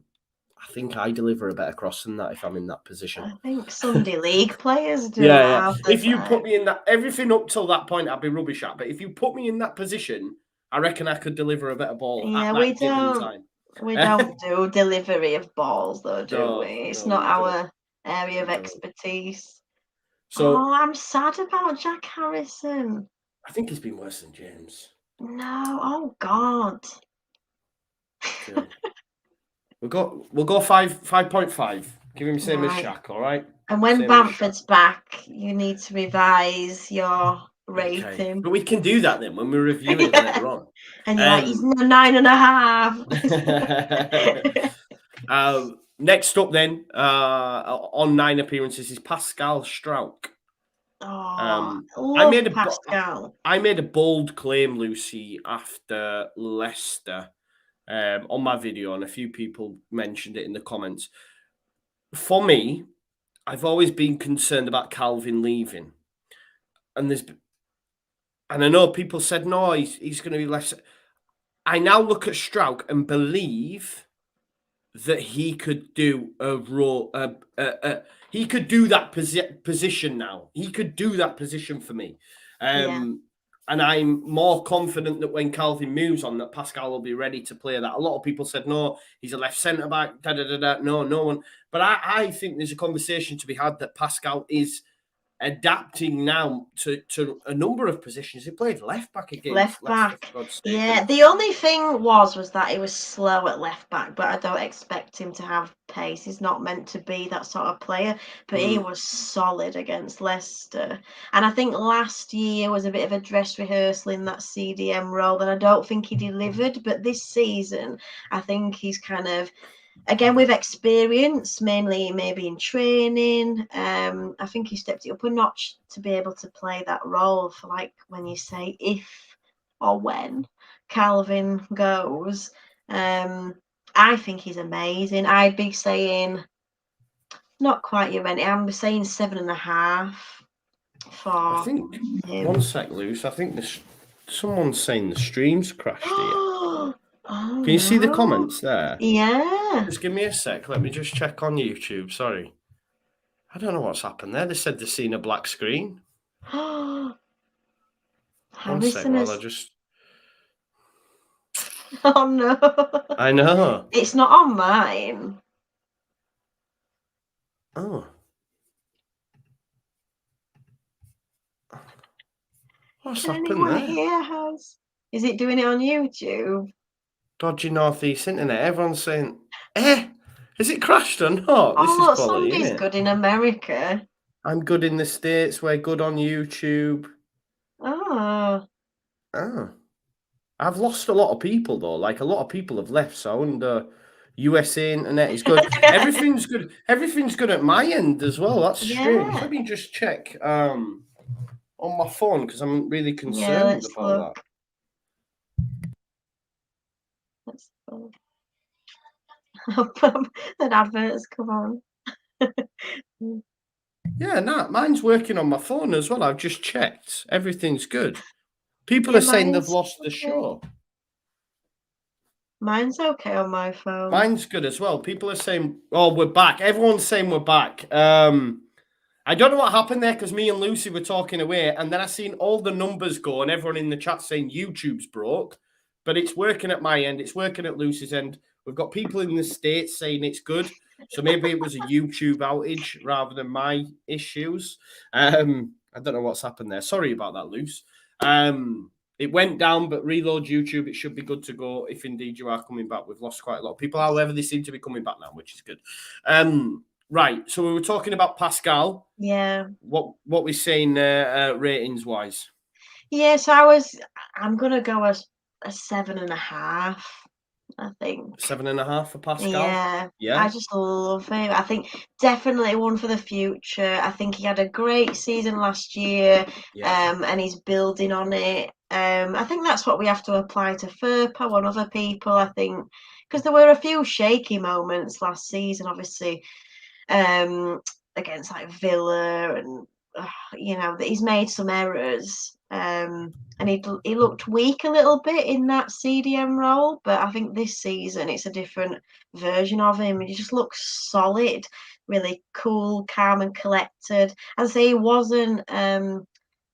I think I deliver a better cross than that if I'm in that position. I think Sunday League players do. Yeah. If you put me in that, everything up till that point, I'd be rubbish at. But if you put me in that position, I reckon I could deliver a better ball at that given time. We don't do delivery of balls, though, do we? It's not our area of expertise. So, I'm sad about Jack Harrison. I think he's been worse than James. No, oh God. Yeah. We'll go 5.5. Give him the same as Shaq, all right? And when Bamford's back, you need to revise your rating. Okay. But we can do that then when we review it later on. And you're like, he's 9.5. Next up then, on 9 appearances is Pascal Stroup. Pascal. I made a bold claim, Lucy, after Leicester on my video, and a few people mentioned it in the comments. For me, I've always been concerned about Calvin leaving. And I know people said, no, he's going to be less. I now look at Stroup and believe that he could do a role. He could do that position now. He could do that position for me. And I'm more confident that when Calvin moves on, that Pascal will be ready to play that. A lot of people said, no, he's a left centre-back, No one. But I think there's a conversation to be had that Pascal is adapting now to a number of positions. He played left back again. Left back. Yeah, the only thing was that he was slow at left back, but I don't expect him to have pace. He's not meant to be that sort of player, but he was solid against Leicester. And I think last year was a bit of a dress rehearsal in that CDM role, and I don't think he delivered. But this season, I think he's kind of again, with experience, mainly maybe in training, I think he stepped it up a notch to be able to play that role for, like, when you say if or when Calvin goes. I think he's amazing. I'd be saying not quite your rent. I'm saying 7.5 for I think him. one sec, Luce. I think someone's saying the stream's crashed here. Oh, Can you see the no. comments there? Yeah. Just give me a sec. Let me just check on YouTube. Sorry. I don't know what's happened there. They said they've seen a black screen. One sec while I just... Oh, no. I know. It's not on mine. Oh. What's Can happened anyone there? here has? Is it doing it on YouTube? Dodgy Northeast Internet. Everyone's saying, has it crashed or not? This is Oh, quality, somebody's isn't it? good in America. I'm good in the States. We're good on YouTube. Oh. Oh. I've lost a lot of people, though. Like, a lot of people have left, so I wonder... USA internet is good. Everything's good. Everything's good at my end as well. That's strange. Yeah. Let me just check on my phone because I'm really Yeah, concerned let's about look. Let's look. That advert's come on. Yeah, no, mine's working on my phone as well. I've just checked. Everything's good. People Yeah, are saying they've mine's lost the okay. show. Mine's okay on my phone. Mine's good as well. People are saying, "Oh, we're back." Everyone's saying we're back. I don't know what happened there because me and Lucy were talking away, and then I seen all the numbers go, and everyone in the chat saying YouTube's broke, but it's working at my end. It's working at Lucy's end. We've got people in the States saying it's good, so maybe it was a YouTube outage rather than my issues. I don't know what's happened there. Sorry about that, Luce. It went down, but reload YouTube. It should be good to go if indeed you are coming back. We've lost quite a lot of people. However, they seem to be coming back now, which is good. Right, so we were talking about Pascal. Yeah. What we're saying ratings wise? Yeah, so I'm gonna go as a 7.5. I think 7.5 for Pascal. Yeah, I just love him. I think definitely one for the future. I think he had a great season last year, and he's building on it. I think that's what we have to apply to Furpo and other people. I think because there were a few shaky moments last season, obviously, against like Villa, and that he's made some errors. And he looked weak a little bit in that CDM role, but I think this season it's a different version of him. He just looks solid, really cool, calm, and collected. As I say, he wasn't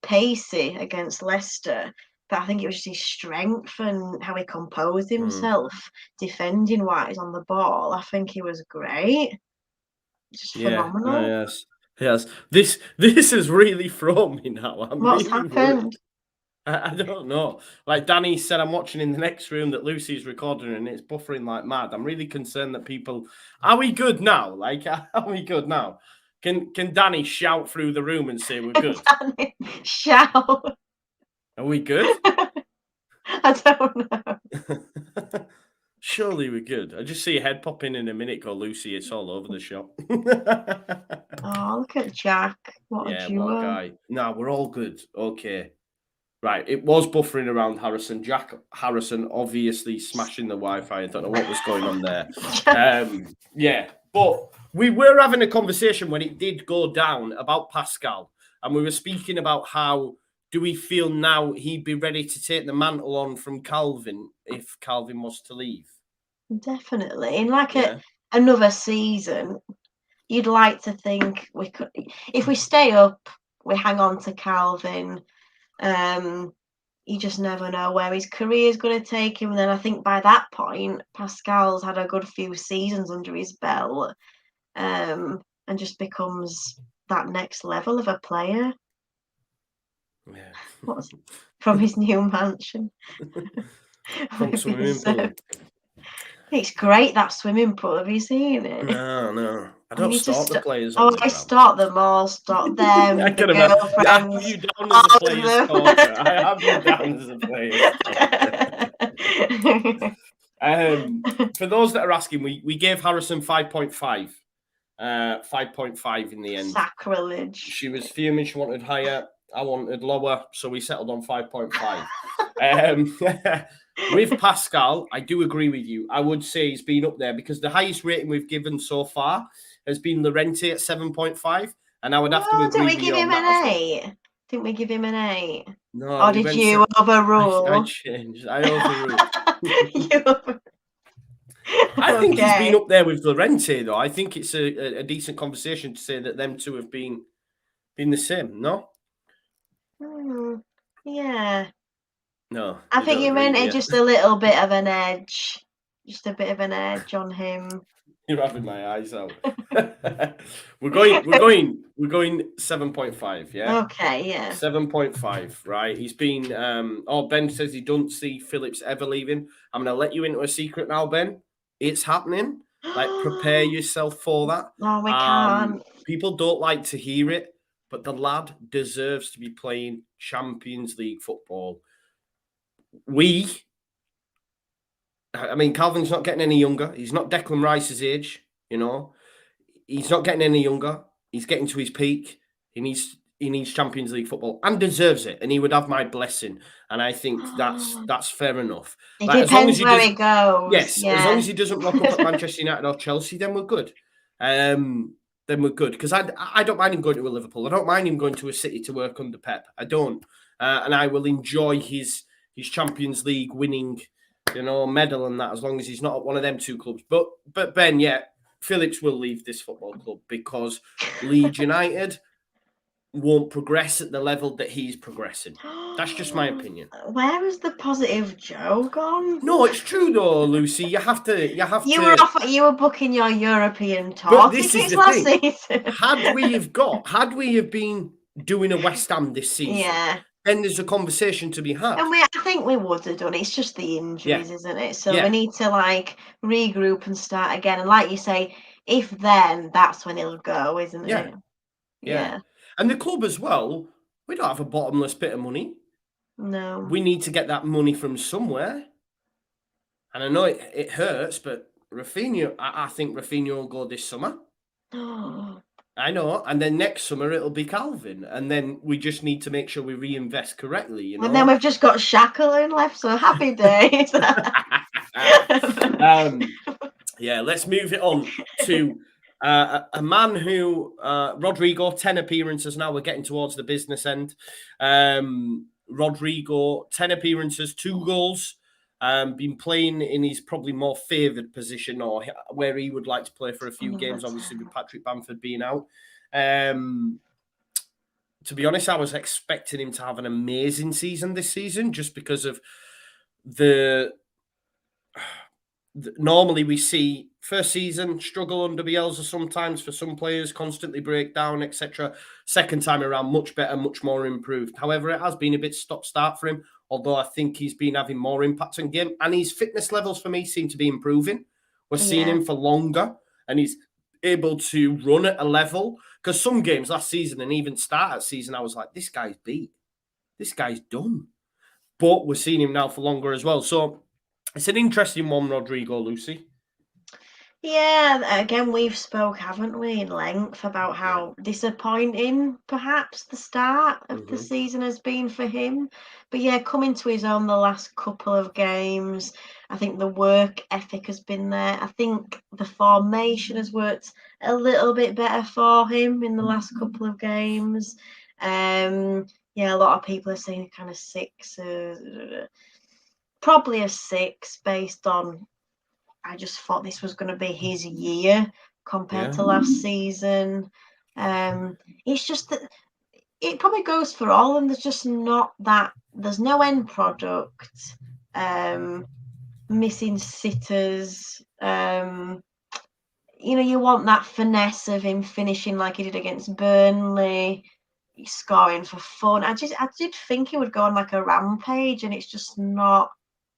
pacey against Leicester, but I think it was just his strength and how he composed himself defending wise on the ball. I think he was great. Just phenomenal. Yes. This has really thrown me now. What's really happened? Worried. I don't know. Like Danny said, I'm watching in the next room that Lucy's recording and it's buffering like mad. I'm really concerned that people... Are we good now? Like, are we good now? Can Danny shout through the room and say we're good? Danny, shout. Are we good? I don't know. Surely we're good. I just see a head pop in a minute. Go, Lucy, it's all over the shop. Oh, look at Jack. What a duo. What a guy. No, we're all good. Okay. Right, it was buffering around Harrison. Jack Harrison obviously smashing the Wi-Fi. I don't know what was going on there. But we were having a conversation when it did go down about Pascal, and we were speaking about how do we feel now he'd be ready to take the mantle on from Calvin if Calvin was to leave? Definitely. In like another season, you'd like to think we could, if we stay up, we hang on to Calvin. You just never know where his career is going to take him. And then I think by that point, Pascal's had a good few seasons under his belt, and just becomes that next level of a player. Yeah. From his new mansion. From swimming pool. It's great, that swimming pool. Have you seen it? No. I don't start the players. I start them all. Start them. I can imagine. I have you down as a player stalker. I have you down as a player For those that are asking, we gave Harrison 5.5. 5.5 in the end. Sacrilege. She was fuming. She wanted higher. I wanted lower. So we settled on 5.5. With Pascal, I do agree with you. I would say he's been up there because the highest rating we've given so far has been Larenti at 7.5. And I would have to agree with you on that as well. Didn't we give him an 8? No, or did you overrule? I changed. I overruled. I think he's been up there with Larenti, though. I think it's a decent conversation to say that them two have been the same, no? Yeah. No. I think you meant it just a little bit of an edge. Just a bit of an edge on him. You're having my eyes out. We're going 7.5, yeah? Okay, yeah. 7.5, right? He's been Ben says he don't see Phillips ever leaving. I'm gonna let you into a secret now, Ben. It's happening. Like, prepare yourself for that. No, we can't. People don't like to hear it, but the lad deserves to be playing Champions League football. Calvin's not getting any younger. He's not Declan Rice's age, you know. He's not getting any younger. He's getting to his peak. He needs Champions League football and deserves it. And he would have my blessing. And I think that's fair enough. It depends where he goes. Yes, yeah. As long as he doesn't rock up at Manchester United or Chelsea, then we're good. Then we're good. Because I don't mind him going to a Liverpool. I don't mind him going to a City to work under Pep. I don't. And I will enjoy his Champions League winning, medal and that, as long as he's not at one of them two clubs. But Ben, yeah, Phillips will leave this football club because Leeds United won't progress at the level that he's progressing. That's just my opinion. Where has the positive Joe gone? No, it's true though, Lucy. You have to. You were booking your European tour. But this is the thing. Had we have been doing a West Ham this season, yeah, then there's a conversation to be had. And I think we would have done. It's just the injuries, isn't it? So we need to regroup and start again. And like you say, if then, that's when he'll go, isn't it? Yeah. And the club as well, we don't have a bottomless pit of money. No. We need to get that money from somewhere. And I know it hurts, but Rafinha, I think Rafinha will go this summer. I know. And then next summer it'll be Calvin. And then we just need to make sure we reinvest correctly, And then we've just got Shackleton left, so happy days. Yeah, let's move it on to a man who, Rodrigo, 10 appearances now. We're getting towards the business end. Rodrigo, 10 appearances, 2 goals. Been playing in his probably more favoured position, or where he would like to play for a few games, obviously with Patrick Bamford being out. To be honest, I was expecting him to have an amazing season this season, just because of normally we see first season struggle under Bielsa sometimes for some players, constantly break down, etc. Second time around, much better, much more improved. However, it has been a bit stop-start for him, although I think he's been having more impact on game. And his fitness levels for me seem to be improving. We're seeing him for longer, and he's able to run at a level. Because some games last season and even start of season, I was like, this guy's beat. This guy's done. But we're seeing him now for longer as well. So it's an interesting one, Rodrigo, Lucy. Yeah, again, we've spoke, haven't we, in length about how disappointing perhaps the start of the season has been for him. But yeah, coming to his own the last couple of games, I think the work ethic has been there. I think the formation has worked a little bit better for him in the last couple of games. A lot of people are saying kind of 6, probably a 6 based on, I just thought this was going to be his year compared to last season. It's just that it probably goes for all, and there's just not that. There's no end product. Missing sitters. You want that finesse of him finishing like he did against Burnley, scoring for fun. I did think he would go on like a rampage, and it's just not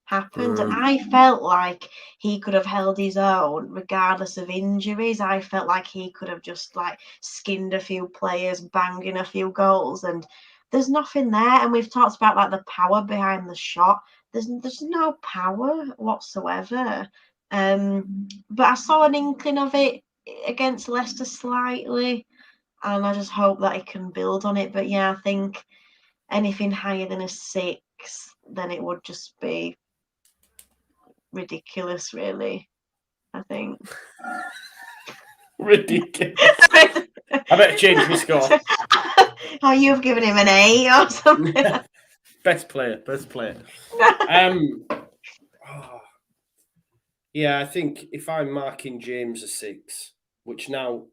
happened. And I felt like he could have held his own regardless of injuries. I felt like he could have just skinned a few players, banging a few goals, and there's nothing there. And we've talked about the power behind the shot. there's no power whatsoever. But I saw an inkling of it against Leicester slightly, and I just hope that he can build on it. But yeah, I think anything higher than a 6, then it would just be ridiculous, really. I think. Ridiculous. I better change my score. Oh, you've given him an 8 or something. Best player. Yeah, I think if I'm marking James a 6, which now,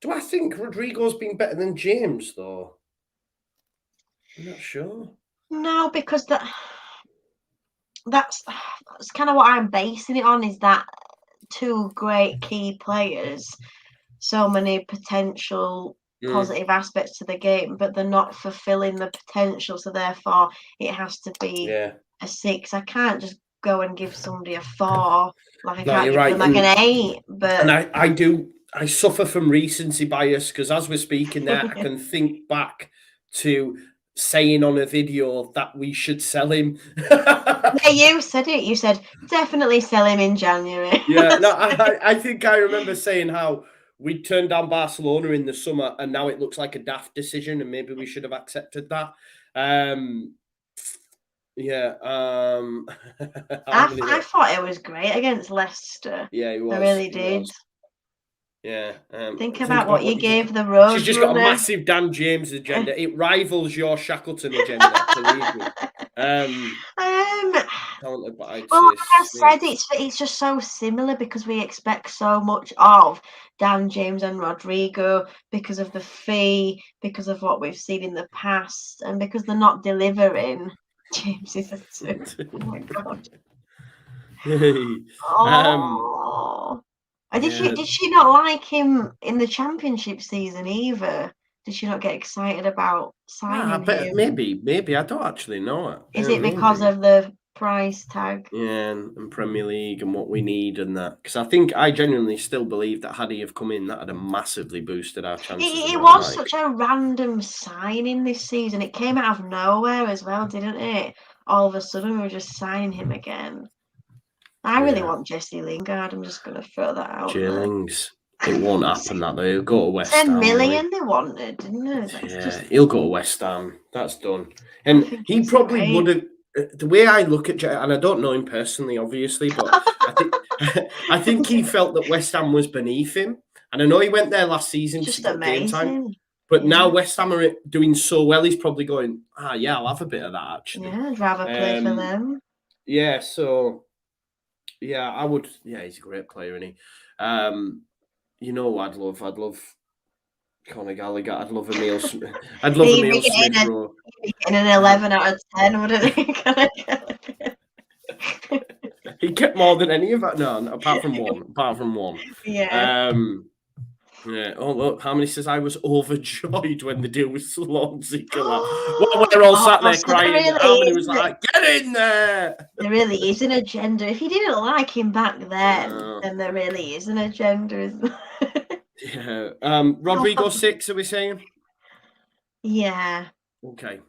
do I think Rodrigo's been better than James though? I'm not sure. No, because that's kind of what I'm basing it on, is that 2 great key players, so many potential positive aspects to the game, but they're not fulfilling the potential, so therefore it has to be a 6. I can't just go and give somebody a 4. Like I can't give them like an 8. But and I suffer from recency bias, because as we're speaking there, I can think back to saying on a video that we should sell him. Yeah, you said it. You said definitely sell him in January. Yeah, no, I think I remember saying how we turned down Barcelona in the summer, and now it looks like a daft decision, and maybe we should have accepted that. Yeah. I thought it was great against Leicester. Yeah, he was. I really did. Yeah. Think about what you gave the road. She's just got a massive Dan James agenda. It rivals your Shackleton agenda, believe me. Talented, but I'd well, say like I said, it's just so similar because we expect so much of Dan James and Rodrigo because of the fee, because of what we've seen in the past, and because they're not delivering. James is a 2. Oh my god. Did she not like him in the championship season either? Did she not get excited about signing him? Maybe I don't actually know it. Is it because of the price tag? Yeah, and Premier League and what we need and that. Because I genuinely still believe that had he have come in, that would have massively boosted our chances. It was such a random signing this season. It came out of nowhere as well, didn't it? All of a sudden, we were just signing him again. I really want Jesse Lingard. I'm just going to throw that out there. Lings. It won't happen that way. He'll go to West Ham. 10 million they wanted, didn't they? He'll go to West Ham. That's done. And he probably would have. The way I look at Jesse, and I don't know him personally, obviously, but I think he felt that West Ham was beneath him. And I know he went there last season to get game time. But now West Ham are doing so well, he's probably going, I'll have a bit of that, actually. Yeah, I'd rather play for them. Yeah, so... Yeah, I would. Yeah, he's a great player, isn't he? You know, I'd love Conor Gallagher. I'd love Emile Smith. I'd love Emile Smith. Getting an 11 out of 10, wouldn't he? He kept more than any of that. No, apart from one. Yeah. Yeah. Oh look, how many says I was overjoyed when the deal with Swansea collapsed. Well, we're all sat there crying. Really, how many was like, get in there? There really is an agenda. If you didn't like him back then there really is an agenda, isn't there? Yeah. Rodrigo 6, are we saying? Yeah. Okay.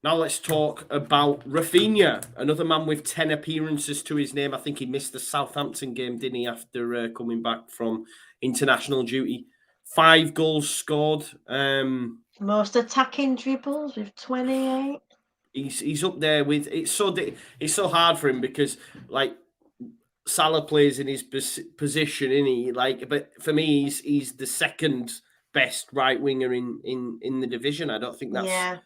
Now let's talk about Rafinha, another man with 10 appearances to his name. I think he missed the Southampton game, didn't he, after coming back from international duty. 5 goals scored. Most attacking dribbles with 28. He's up there with... It's so hard for him because, like, Salah plays in his position, isn't he? Like, but for me, he's the second best right winger in the division. I don't think that's... Yeah.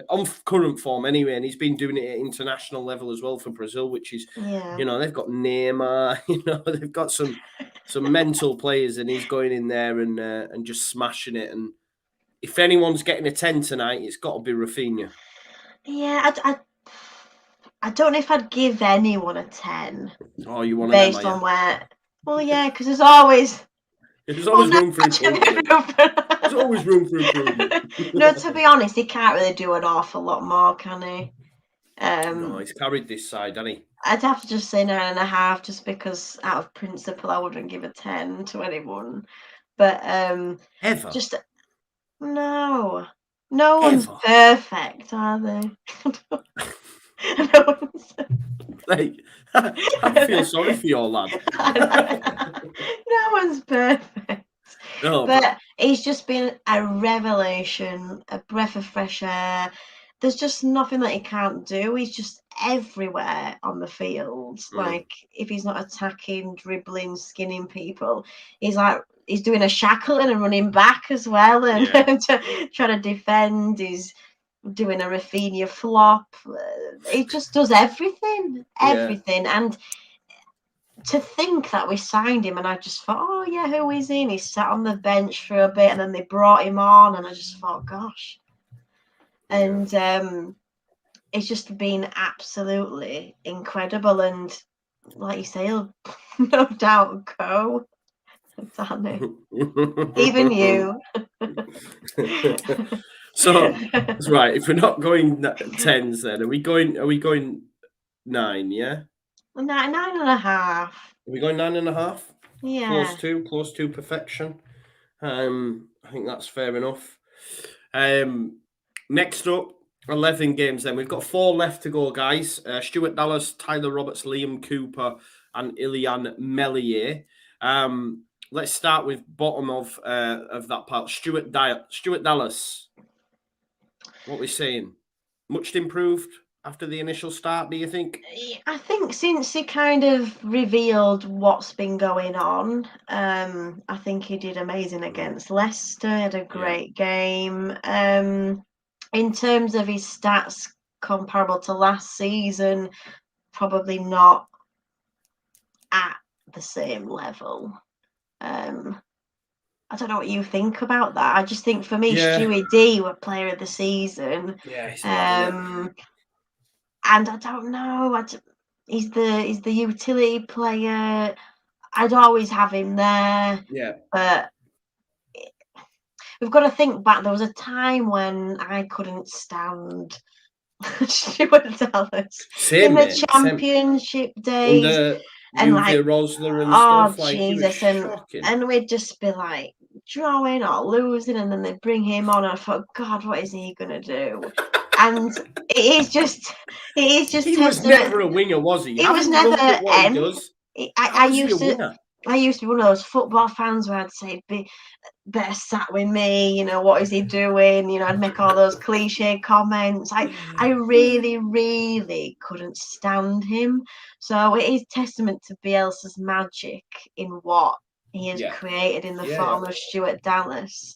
On current form anyway, and he's been doing it at international level as well for Brazil, which is, they've got Neymar, they've got some mental players, and he's going in there and just smashing it. And if anyone's getting a 10 tonight, it's got to be Rafinha. Yeah, I don't know if I'd give anyone a 10. Oh, you want based on where? Well, yeah, because there's always room for improvement. There's always room for improvement. No, to be honest, he can't really do an awful lot more, can he? No, he's carried this side, hasn't he? I'd have to just say 9.5, just because out of principle I wouldn't give a 10 to anyone. But ever? Just no one's perfect, are they? Like, I feel sorry for your lad. No one's perfect. No, but he's just been a revelation, a breath of fresh air. There's just nothing that he can't do. He's just everywhere on the field. Like, if he's not attacking, dribbling, skinning people, he's doing a Shackleton and running back as well, and trying to defend. He's doing a Rafinha flop. He just does everything. And to think that we signed him, and I just thought, oh yeah, who is he? And he sat on the bench for a bit, and then they brought him on, and I just thought, gosh. And it's just been absolutely incredible. And like you say, he'll no doubt go. Danny. Even you. So that's right. If we're not going tens, then are we going 9? Yeah, 9.5. Are we going 9.5? Yeah. Close to perfection. I think that's fair enough. Next up, 11 games then. We've got 4 left to go, guys. Stuart Dallas, Tyler Roberts, Liam Cooper, and Illian Mellier. Let's start with bottom of that part. Stuart Dallas. What we're saying? Much improved after the initial start, do you think? I think since he kind of revealed what's been going on, I think he did amazing against Leicester, had a great game. In terms of his stats comparable to last season, probably not at the same level. I don't know what you think about that. I just think for me, Stewie D were player of the season. Yeah, he's mad, and I don't know. He's the utility player. I'd always have him there. Yeah. But we've got to think back. There was a time when I couldn't stand Stuart Dallas in the championship days. Under and Juve Rosler and stuff. Like, Jesus, and we'd just be like drawing or losing, and then they'd bring him on, and I thought, God, what is he gonna do? And it is just he was never a winger, was he? He was never I used to be one of those football fans where I'd say, better sat with me, what is he doing? I'd make all those cliche comments. I really, really couldn't stand him. So it is testament to Bielsa's magic in what he has created in the form of Stuart Dallas.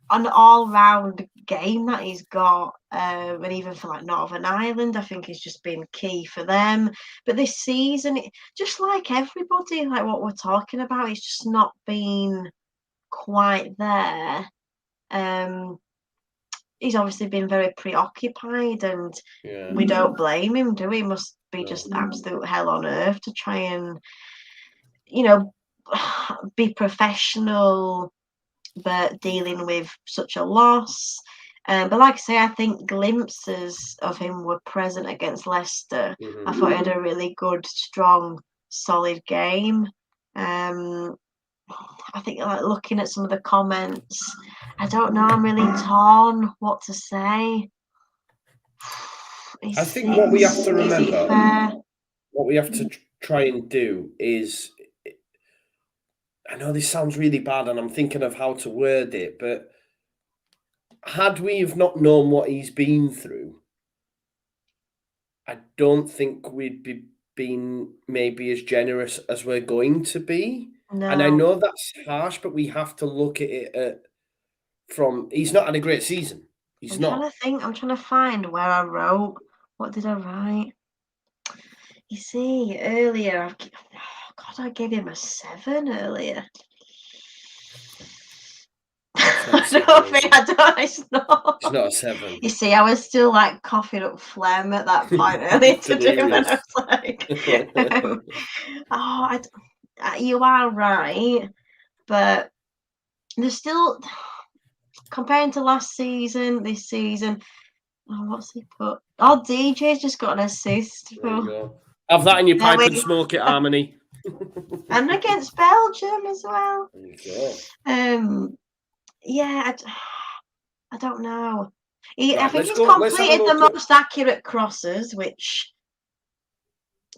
An all-round game that he's got, and even for like Northern Ireland, I think he's just been key for them. But this season, just like everybody, like what we're talking about, it's just not been quite there. He's obviously been very preoccupied, and we don't blame him, do we? It must be just absolute hell on earth to try and, be professional, but dealing with such a loss. But like I say, I think glimpses of him were present against Leicester. I thought he had a really good, strong, solid game. I think, like, looking at some of the comments, I don't know, I'm really torn what to say. I think what we have to remember, what we have to try and do is, I know this sounds really bad and I'm thinking of how to word it, but had we have not known what he's been through, I don't think we'd be being maybe as generous as we're going to be. No. And I know that's harsh, but we have to look at it from, he's not had a great season. I'm trying to find where I wrote. What did I write? You see, earlier, I gave him a 7 earlier. It's not a 7. You see, I was still like coughing up phlegm at that point earlier today, and I was like, you are right, but there's still, comparing to last season, this season, what's he put? Oh, DJ's just got an assist. There you go. Have that in your pipe and smoke it, Harmony. And against Belgium as well. There you go. Yeah, I don't know. I think he's completed the most accurate crosses, which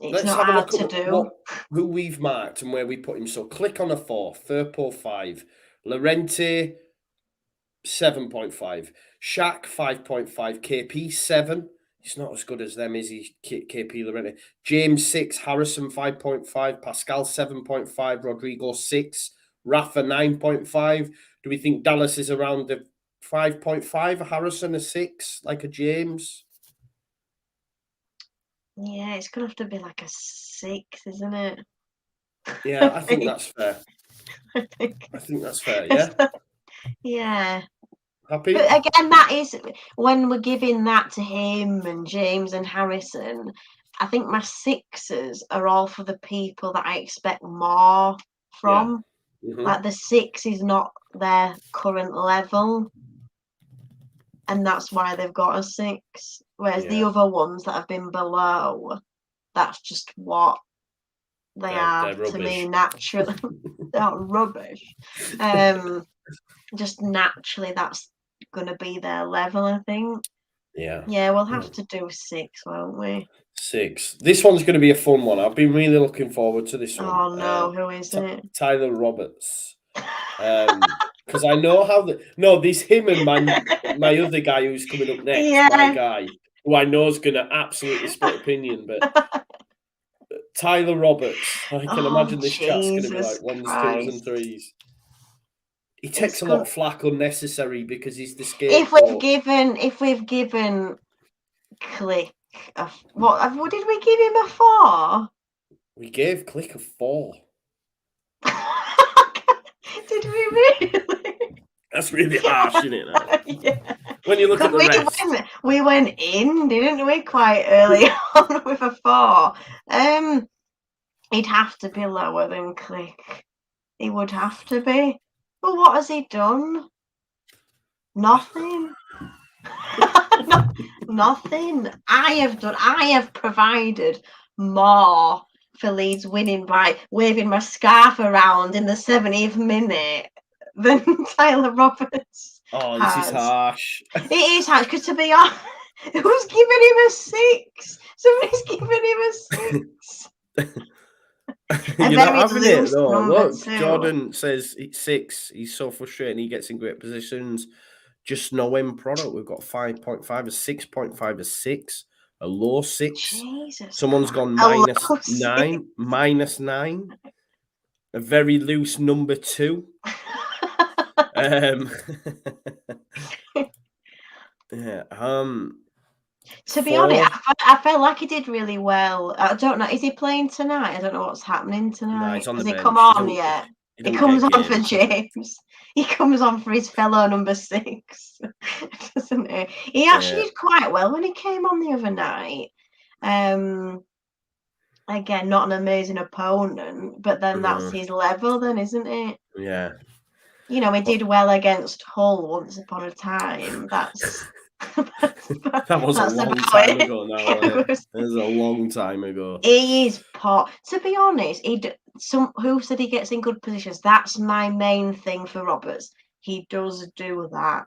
it's not hard to do. Who we've marked and where we put him. So Click on a 4, Furpo 5, Larenti 7.5, Shack 5.5, KP 7. He's not as good as them, is he? KP Larenti. James 6, Harrison 5.5, Pascal 7.5, Rodrigo 6, Rafa 9.5. Do we think Dallas is around the 5.5, Harrison a 6, like a James? Yeah, it's gonna have to be like a 6, isn't it? Yeah, I think that's fair. I think that's fair, yeah? Yeah. Happy? But again, that is when we're giving that to him and James and Harrison. I think my 6s are all for the people that I expect more from. Yeah. Mm-hmm. Like the 6 is not their current level, and that's why they've got a 6. Whereas the other ones that have been below, that's just what they are to me naturally. They're rubbish. Just naturally, that's going to be their level, I think. Yeah. Yeah, we'll have to do 6, won't we? 6. This one's going to be a fun one. I've been really looking forward to this one. Oh no, who is it? Tyler Roberts. Because I know how there's him and my other guy who's coming up next, my guy, who I know is going to absolutely split opinion, but Tyler Roberts, I can imagine this chat's going to be like 1s, 2s, and 3s. He takes a lot of flack unnecessary because he's the scapegoat. If we've given Click what did we give him a 4? We gave Click a 4. Did we really? That's really harsh, isn't it? Now? Yeah. When you look at the rest. We went in, didn't we, quite early on with a 4. He'd have to be lower than Click. He would have to be. But what has he done? Nothing. Nothing. I have provided more for Leeds winning by waving my scarf around in the 70th minute than Tyler Roberts. Oh, this is harsh. It is harsh because, to be honest, who's giving him a 6? Somebody's giving him a 6. You're not having it though. Look, Jordan says it's 6. He's so frustrated. He gets in great positions. Just no end product. We've got 5.5, a 6.5, a 6, a low 6. Jesus, someone's gone -9, -9. A very loose number 2. Yeah. To be honest, I felt like he did really well. I don't know. Is he playing tonight? I don't know what's happening tonight. No, he's on the bench. He come on yet? He comes on for James. He comes on for his fellow number 6, doesn't he? He actually did quite well when he came on the other night. Again, not an amazing opponent, but then that's his level, then, isn't it? Yeah. You know, he did well against Hull once upon a time. That's that was a long time ago now. It was a long time ago. He is pot. To be honest, who said he gets in good positions? That's my main thing for Roberts. He does do that.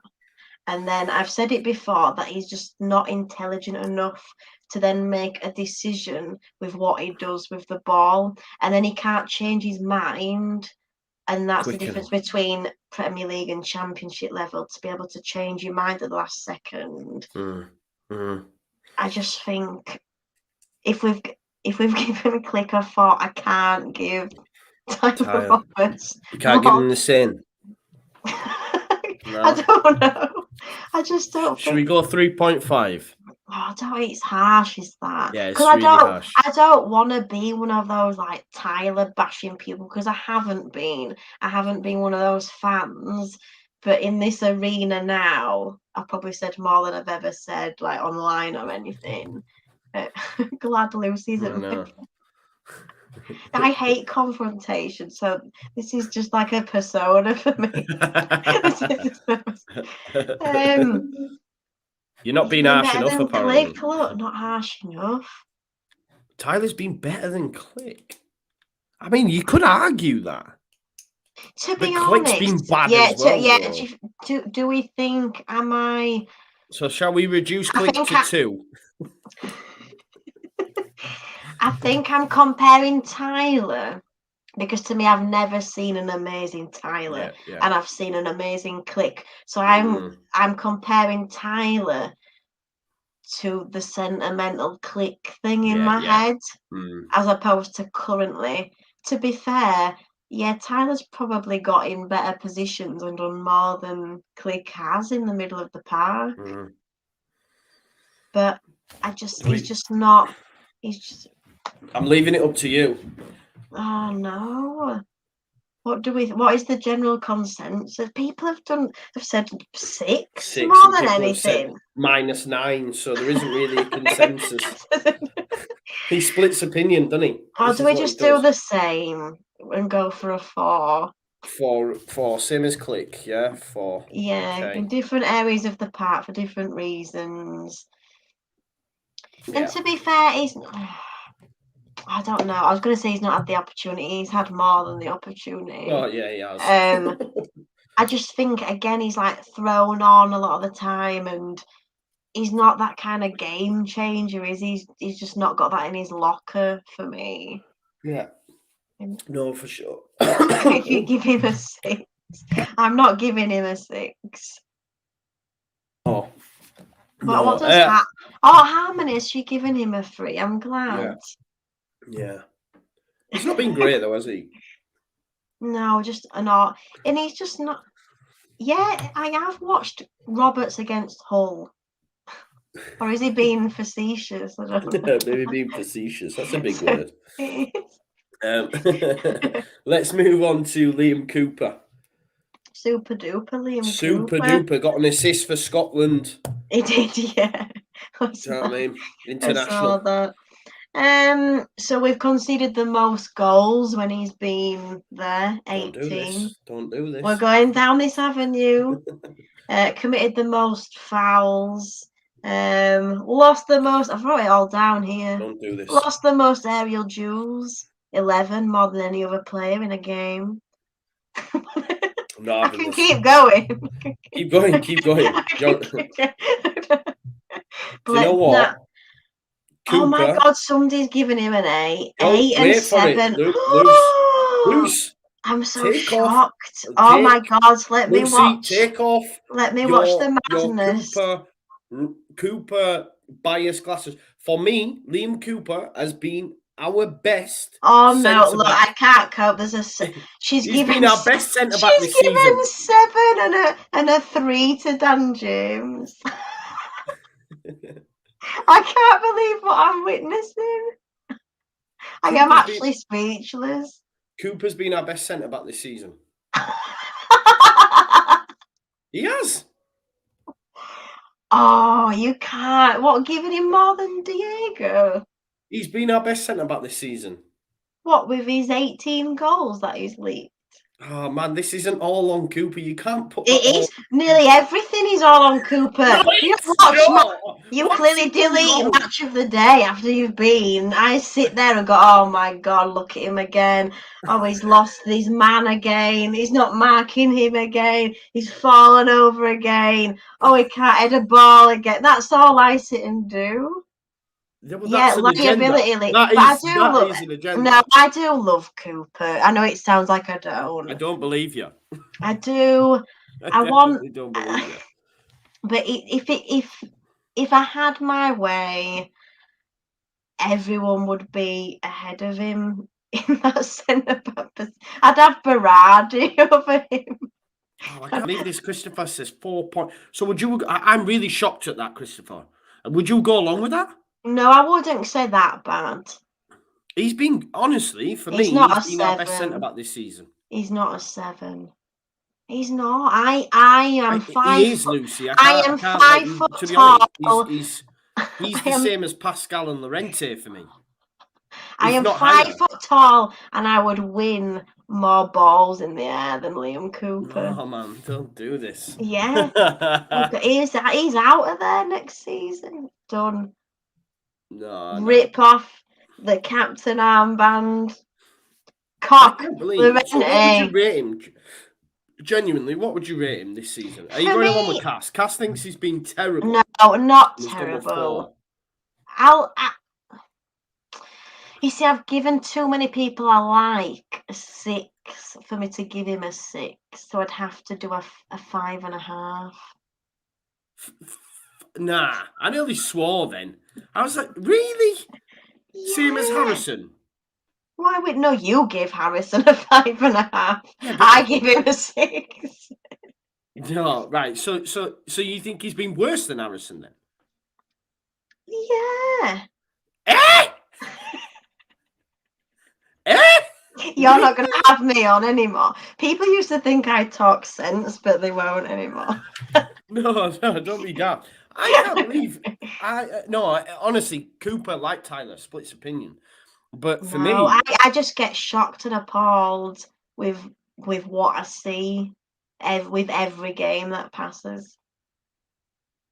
And then I've said it before that he's just not intelligent enough to then make a decision with what he does with the ball. And then he can't change his mind. And that's the difference between Premier League and Championship level, to be able to change your mind at the last second. I just think if we've given Click a 4, I can't give Tyler Roberts. You can't give him the same. No. I don't know. I just don't. Should we go 3.5? Oh, it's harsh, is that? Yeah, it's really harsh. I don't want to be one of those like Tyler bashing people, because I haven't been. I haven't been one of those fans. But in this arena now, I probably said more than I've ever said, like online or anything. Glad Lucy's at me. I hate confrontation, so this is just like a persona for me. You're not being harsh enough, apparently. Click, look, not harsh enough. Tyler's been better than Click. I mean, you could argue that. To be honest, Click's been bad as well. Do we think? Am I So shall we reduce Click to 2? I think I'm comparing Tyler because to me, I've never seen an amazing Tyler, and I've seen an amazing Click. So I'm comparing Tyler to the sentimental Click thing in my head, as opposed to currently. To be fair, Tyler's probably got in better positions and done more than Click has in the middle of the park. But he's just not. He's just. I'm leaving it up to you. Oh no. What is the general consensus? People have said 6 more than anything. -9, so there isn't really a consensus. He splits opinion, doesn't he? Or do we just do the same and go for a 4? 4, same as Click, yeah? 4. Yeah, okay. In different areas of the park for different reasons. Yeah. And to be fair, I don't know. I was going to say he's not had the opportunity. He's had more than the opportunity. Oh, yeah, he has. I just think, again, he's like thrown on a lot of the time, and he's not that kind of game changer, is he? He's just not got that in his locker for me. Yeah. No, for sure. If you give him a 6, I'm not giving him a 6. Oh. What does Harmony, has she given him a 3? I'm glad. Yeah. He's not been great though, has he? No, just not. And he's just not. Yeah, I have watched Roberts against Hull. Or is he being facetious? I don't know. Maybe being facetious. That's a big word. Let's move on to Liam Cooper. Super duper Liam Cooper. Super duper. Got an assist for Scotland. He did, yeah. Do you know what I mean? International. I saw that. So we've conceded the most goals when he's been there, 18. Don't do this. We're going down this avenue. Committed the most fouls. Lost the most. I've wrote it all down here. Don't do this. Lost the most aerial duels, 11, more than any other player in a game. I can keep going. Keep going. Do you know what? Cooper, oh my God, somebody's giving him an 8. Oh, 8 and 7. Loose. I'm so shocked. Oh my God, let me watch. Take off. Let me watch the madness. Cooper bias glasses. For me, Liam Cooper has been our best. Oh no, look, I can't cope. He's been our best centre back this season. She's given 7 and a 3 to Dan James. I can't believe what I'm witnessing. I am actually speechless. Cooper's been our best centre back this season. He has. Oh, you can't. What, giving him more than Diego? He's been our best centre back this season. What, with his 18 goals that he's leaked? Oh man, this isn't all on Cooper. You can't put. It is. Nearly everything is all on Cooper. No, you clearly delete match of the day after you've been. I sit there and go, oh my God, look at him again. Oh, he's lost his man again. He's not marking him again. He's fallen over again. Oh, he can't head a ball again. That's all I sit and do. Yeah, liability. That is an agenda. No, I do love Cooper. I know it sounds like I don't. I don't believe you. I do. I don't believe you. But if I had my way, everyone would be ahead of him in that centre back. I'd have Berardi over him. Oh, I can't believe this. Christopher says 4 points. So would you? I'm really shocked at that, Christopher. Would you go along with that? No, I wouldn't say that bad. He's been, honestly, for me, he's been our best centre back this season. He's not a 7. He's not. I am 5. He is, Lucy. I am 5 foot tall. He's the same as Pascal and Larenti for me. I am 5 foot tall, and I would win more balls in the air than Liam Cooper. Oh man, don't do this. Yeah, he's out of there next season. Done. No. Rip off the captain armband. Cock. So what would you rate him? genuinely, what would you rate him this season? Are you For going me, along with Cass? Cass thinks he's been terrible. no, not He's gone with terrible. 4. You see, I've given too many people I like a 6 for me to give him a 6, so I'd have to do a 5.5. Nah, I nearly swore then. I was like, really? Yeah. Same as Harrison? Why would no? You give Harrison a 5.5. Yeah, but I give him a 6. no, right. So you think he's been worse than Harrison then? Yeah. Eh? Eh? You're not going to have me on anymore. People used to think I talk sense, but they won't anymore. No, don't be daft. I can't believe. Honestly, Cooper, like Tyler, splits opinion. But for me, I just get shocked and appalled with what I see with every game that passes.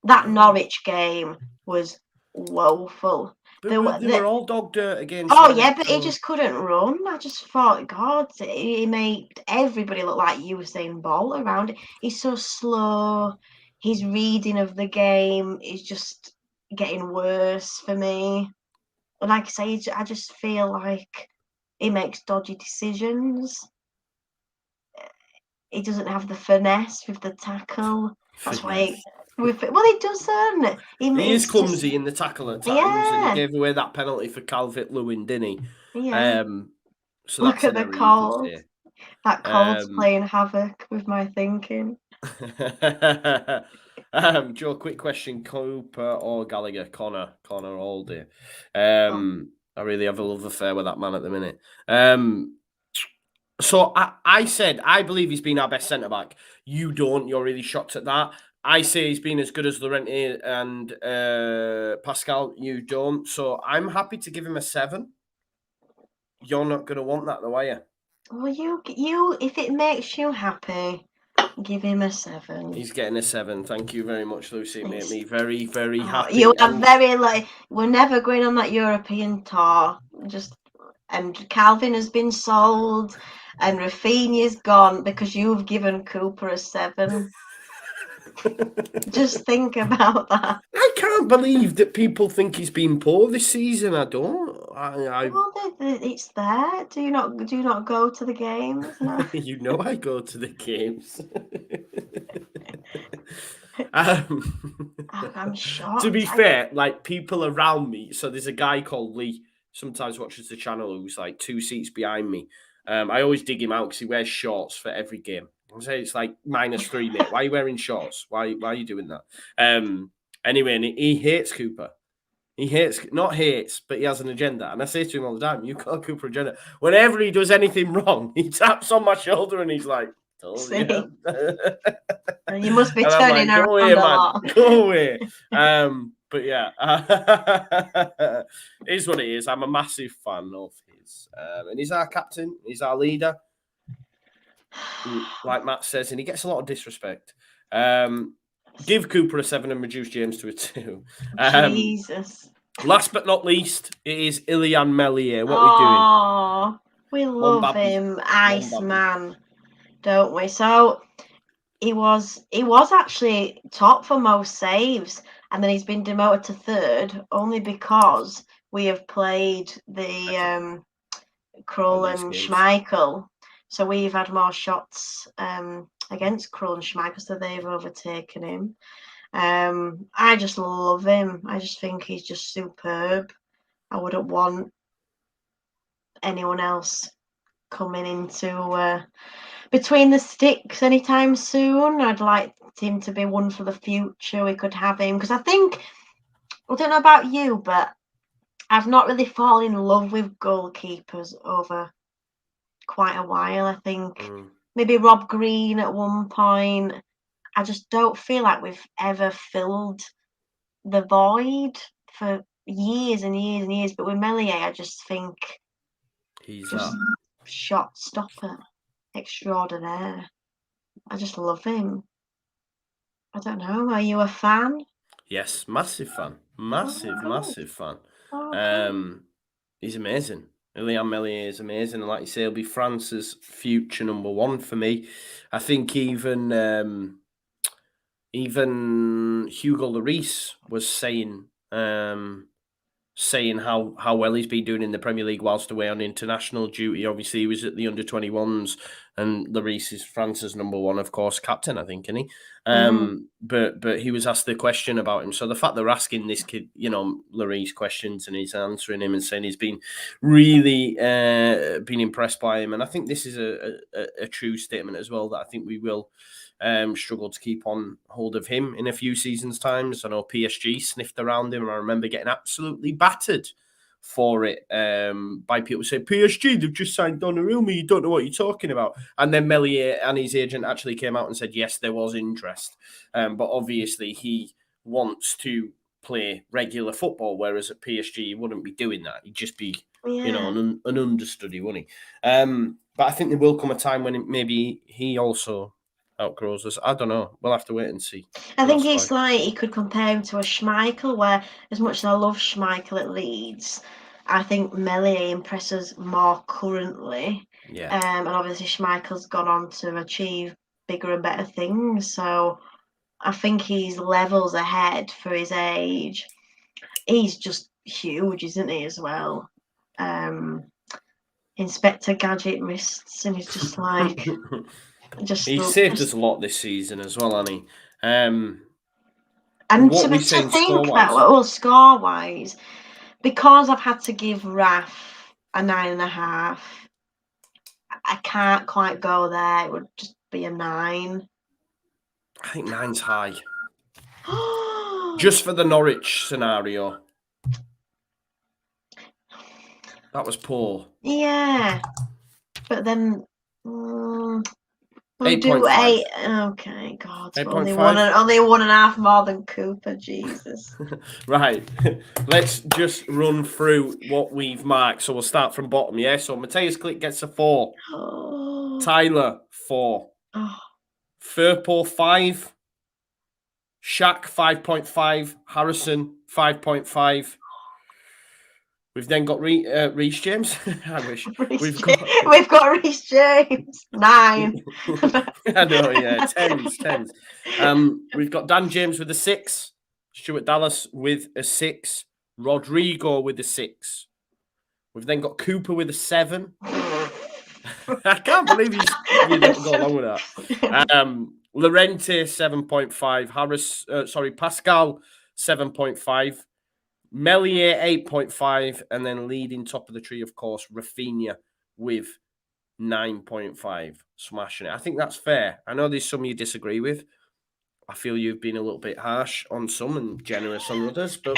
That Norwich game was woeful. But they were all dog dirt against. Oh Norwich, yeah, but so. he just couldn't run. I just thought, God, he made everybody look like Usain Bolt around it. He's so slow. His reading of the game is just getting worse for me. Like I say, I just feel like he makes dodgy decisions. He doesn't have the finesse with the tackle. That's why. He doesn't. He is clumsy in the tackle at times, and he gave away that penalty for Calvert-Lewin, didn't he? Yeah. So Look that's at an the error you can Colts. say. That Colts playing havoc with my thinking. Joe, quick question: Cooper or Gallagher? Connor all day. I really have a love affair with that man at the minute. So I said I believe he's been our best centre back. You don't. You're really shocked at that. I say he's been as good as Larenti and Pascal. You don't. So I'm happy to give him a 7. You're not going to want that, though, are you? Well, you, if it makes you happy, give him a 7. He's getting a 7. Thank you very much, Lucy. It made me very, very happy. You are very we're never going on that European tour. And Calvin has been sold, and Rafinha's gone because you've given Cooper a 7. Just think about that. I can't believe that people think he's been poor this season. I don't. Well, it's there. Do you not go to the games? No? You know I go to the games. I'm shocked. To be fair, like people around me, so there's a guy called Lee, sometimes watches the channel, who's like 2 seats behind me. I always dig him out because he wears shorts for every game. I say it's like -3, mate. Why are you wearing shorts? Why are you doing that? Anyway, and he hates Cooper. He not hates, but he has an agenda. And I say to him all the time, you call Cooper agenda. Whenever he does anything wrong, he taps on my shoulder and he's like, you. You must be turning around go away, a man. lot. Go away. But yeah, it is what it is. I'm a massive fan of his. And he's our captain. He's our leader. Like Matt says, and he gets a lot of disrespect. Give Cooper a 7 and reduce James to a 2. Jesus. Last but not least, it is Illian Mellier. What are we doing? Oh, we love him, Iceman, don't we? So he was actually top for most saves, and then he's been demoted to 3rd only because we have played the Krul and Schmeichel. So we've had more shots against Krul and Schmeichel, so they've overtaken him. I just love him. I just think he's just superb. I wouldn't want anyone else coming into between the sticks anytime soon. I'd like him to be one for the future. We could have him because I don't know about you, but I've not really fallen in love with goalkeepers over quite a while. I think maybe Rob Green at one point. I just don't feel like we've ever filled the void for years and years and years. But with Mellier, I just think he's just shot stopper extraordinaire. I just love him. I don't know. Are you a fan? Yes, massive fan. Massive fan. Oh, He's amazing. Illian Mellier is amazing, and like you say, he'll be France's future number one for me. I think even Hugo Lloris was saying how well he's been doing in the Premier League whilst away on international duty. Obviously, he was at the under-21s, and Lloris is France's number one, of course, captain, I think, isn't he? But he was asked the question about him. So the fact they're asking this kid, Lloris questions, and he's answering him and saying he's been really been impressed by him. And I think this is a true statement as well, that I think we will struggle to keep on hold of him in a few seasons' times. I know PSG sniffed around him, and I remember getting absolutely battered for it by people saying, PSG, they've just signed Donnarumma, you don't know what you're talking about. And then Mellier and his agent actually came out and said, yes, there was interest. But obviously he wants to play regular football, whereas at PSG he wouldn't be doing that. He'd just be, an understudy, wouldn't he? But I think there will come a time when maybe he also outgrows us. I don't know. We'll have to wait and see. I think it's like he could compare him to a Schmeichel, where as much as I love Schmeichel at Leeds, I think Mellier impresses more currently. Yeah. And obviously Schmeichel's gone on to achieve bigger and better things. So I think he's levels ahead for his age. He's just huge, isn't he, as well? Inspector Gadget wrists, and he's just like... He's saved us a lot this season as well, hasn't he? And to think that, score-wise, because I've had to give Raf a 9.5, I can't quite go there. It would just be a 9. I think 9's high. Just for the Norwich scenario. That was poor. Yeah. But then... we'll 8.5. do 8. Okay, God. 8.5. Only 1.5 more than Cooper, Jesus. Right. Let's just run through what we've marked. So we'll start from bottom, yeah? So Matias Click gets a 4. Tyler, 4. Furpo, 5. Shaq, 5.5. Harrison, 5.5. We've then got Reece James. I wish. We've got Reece James. 9. I know, yeah. 10s. We've got Dan James with a 6. Stuart Dallas with a 6. Rodrigo with a 6. We've then got Cooper with a 7. I can't believe you don't go along with that. Larenti, 7.5. Pascal, 7.5. Mellier, 8.5, and then leading top of the tree, of course, Rafinha with 9.5, smashing it. I think that's fair. I know there's some you disagree with. I feel you've been a little bit harsh on some and generous on others, but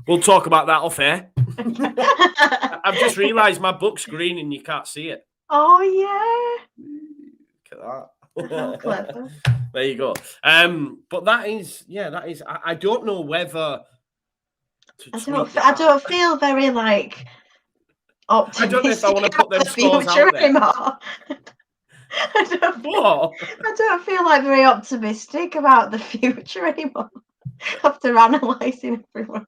we'll talk about that off air. I've just realised my book's green and you can't see it. Oh yeah! Look at that. How clever. There you go. But that is. I don't know whether. I don't feel very optimistic. I don't know if I want to put them scores out there anymore. I don't feel very optimistic about the future anymore after analysing everyone.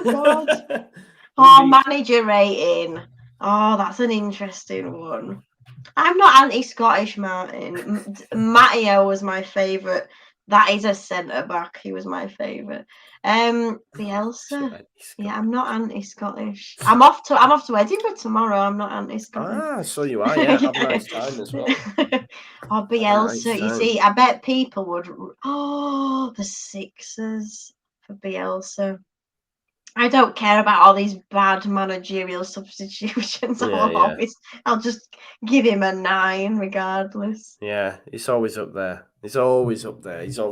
God. Manager rating. Oh, that's an interesting one. I'm not anti-Scottish, Martin. Matteo was my favourite. That is a centre-back. He was my favourite. Bielsa. Yeah, I'm not anti-Scottish. I'm off to Edinburgh tomorrow. I'm not anti-Scottish. So you are, yeah. Have a nice time as well. Bielsa. Nice, you see, I bet people would... Oh, the 6s for Bielsa. I don't care about all these bad managerial substitutions. I'll just give him a 9 regardless. Yeah, he's always up there. He's always up there. He's a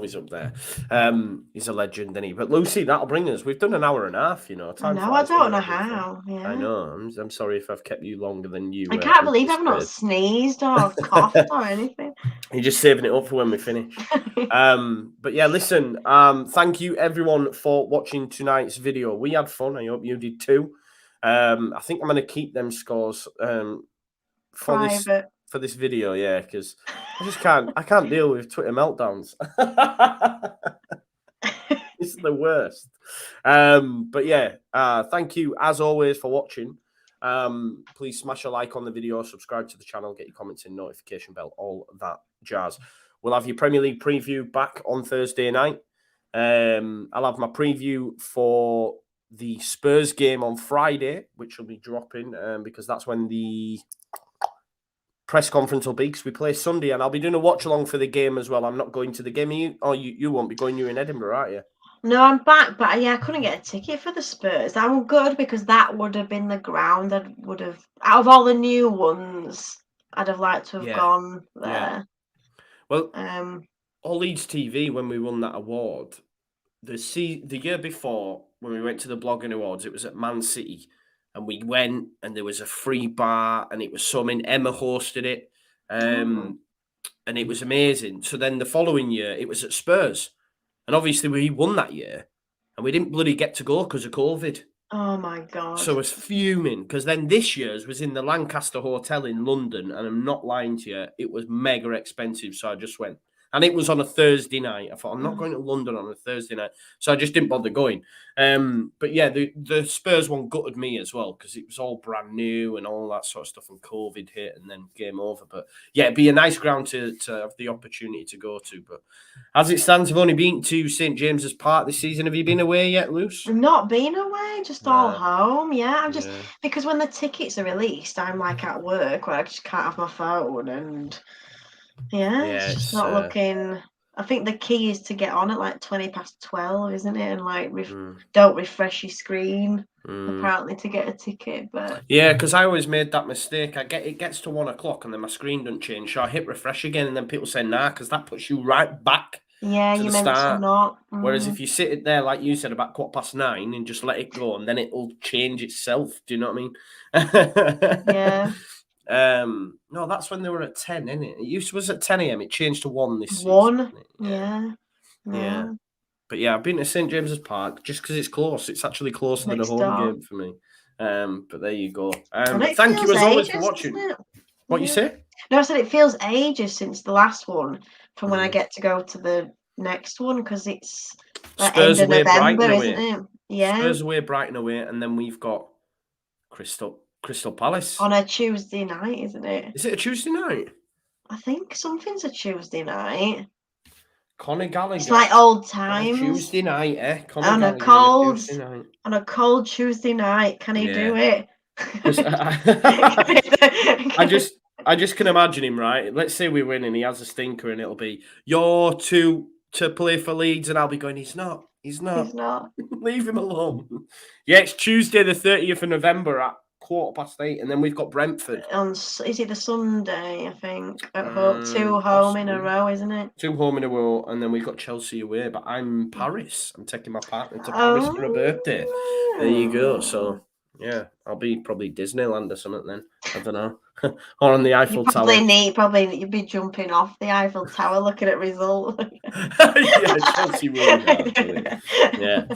legend, isn't he? But Lucy, that'll bring us. We've done an hour and a half, I don't know how. Yeah. I know. I'm sorry if I've kept you longer than you. I can't believe I've not sneezed or coughed or anything. You're just saving it up for when we finish. But yeah, listen. Thank you everyone for watching tonight's video. We had fun. I hope you did too. I think I'm going to keep them scores for this video, yeah, because I can't deal with Twitter meltdowns. It's the worst. But yeah, thank you as always for watching. Please smash a like on the video, subscribe to the channel, get your comments in, notification bell, all that jazz. We'll have your Premier League preview back on Thursday night. I'll have my preview for the Spurs game on Friday, which will be dropping because that's when the press conference will be, because we play Sunday, and I'll be doing a watch along for the game as well. I'm not going to the game. You won't be going. You're in Edinburgh, aren't you? No, I'm back, but yeah, I couldn't get a ticket for the Spurs. That was good because that would have been the ground that would have, out of all the new ones, I'd have liked to have gone there. Yeah. Well, all Leeds TV, when we won that award, the year before, when we went to the blogging awards, it was at Man City, and we went, and there was a free bar, and it was something. Emma hosted it, and it was amazing. So then the following year, it was at Spurs. And obviously we won that year, and we didn't bloody get to go because of COVID. Oh my God. So I was fuming, because then this year's was in the Lancaster Hotel in London, and I'm not lying to you, it was mega expensive, so I just went. And it was on a Thursday night. I thought, I'm not going to London on a Thursday night, so I just didn't bother going. But yeah, the Spurs one gutted me as well, because it was all brand new and all that sort of stuff, and COVID hit, and then game over. But yeah, it'd be a nice ground to have the opportunity to go to. But as it stands, I've only been to St James's Park this season. Have you been away yet, Luce? Not been away, just all home. Yeah, I'm just because when the tickets are released, I'm like at work where I just can't have my phone, and it's just not looking. I think the key is to get on at like 12:20, isn't it? And like don't refresh your screen apparently to get a ticket. But yeah, because I always made that mistake. It gets to 1 o'clock and then my screen doesn't change, so I hit refresh again, and then people say nah, because that puts you right back. Yeah, to you the meant start. to not. Whereas if you sit it there, like you said, about 9:15 and just let it go, and then it'll change itself. Do you know what I mean? Yeah. No, that's when they were at 10, isn't it? It was at 10 a.m. It changed to 1 this season. 1. Yeah. But yeah, I've been to St James's Park just because it's close. It's actually closer than a home game for me. But there you go. Thank you as always for watching. What you say? No, I said it feels ages since the last one from when I get to go to the next one, because it's like Spurs end of away, November, Brighton isn't away. it? Yeah. Spurs away, Brighton away, and then we've got Crystal Palace on a Tuesday night, isn't it? Is it a Tuesday night? I think something's a Tuesday night. Conor Gallagher. It's like old times. On a Tuesday night, eh? On a cold Tuesday night. Can he do it? I just can imagine him, right? Let's say we win and he has a stinker, and it'll be you're to play for Leeds, and I'll be going, he's not. Leave him alone. Yeah, it's Tuesday the 30th of November at 8:15, and then we've got Brentford. Is it the Sunday, I think? At home, 2 home in a row, isn't it? 2 home in a row, and then we've got Chelsea away. But I'm in Paris. I'm taking my partner to Paris for a birthday. There you go. So yeah, I'll be probably Disneyland or something then. I don't know. Or on the Eiffel Tower. You'd be jumping off the Eiffel Tower looking at result. Yeah, Chelsea will. Yeah.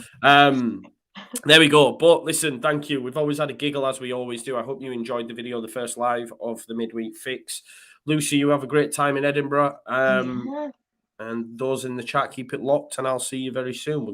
There we go. But listen, thank you. We've always had a giggle, as we always do. I hope you enjoyed the video, the first live of the midweek fix. Lucy, you have a great time in Edinburgh. And those in the chat, keep it locked, and I'll see you very soon.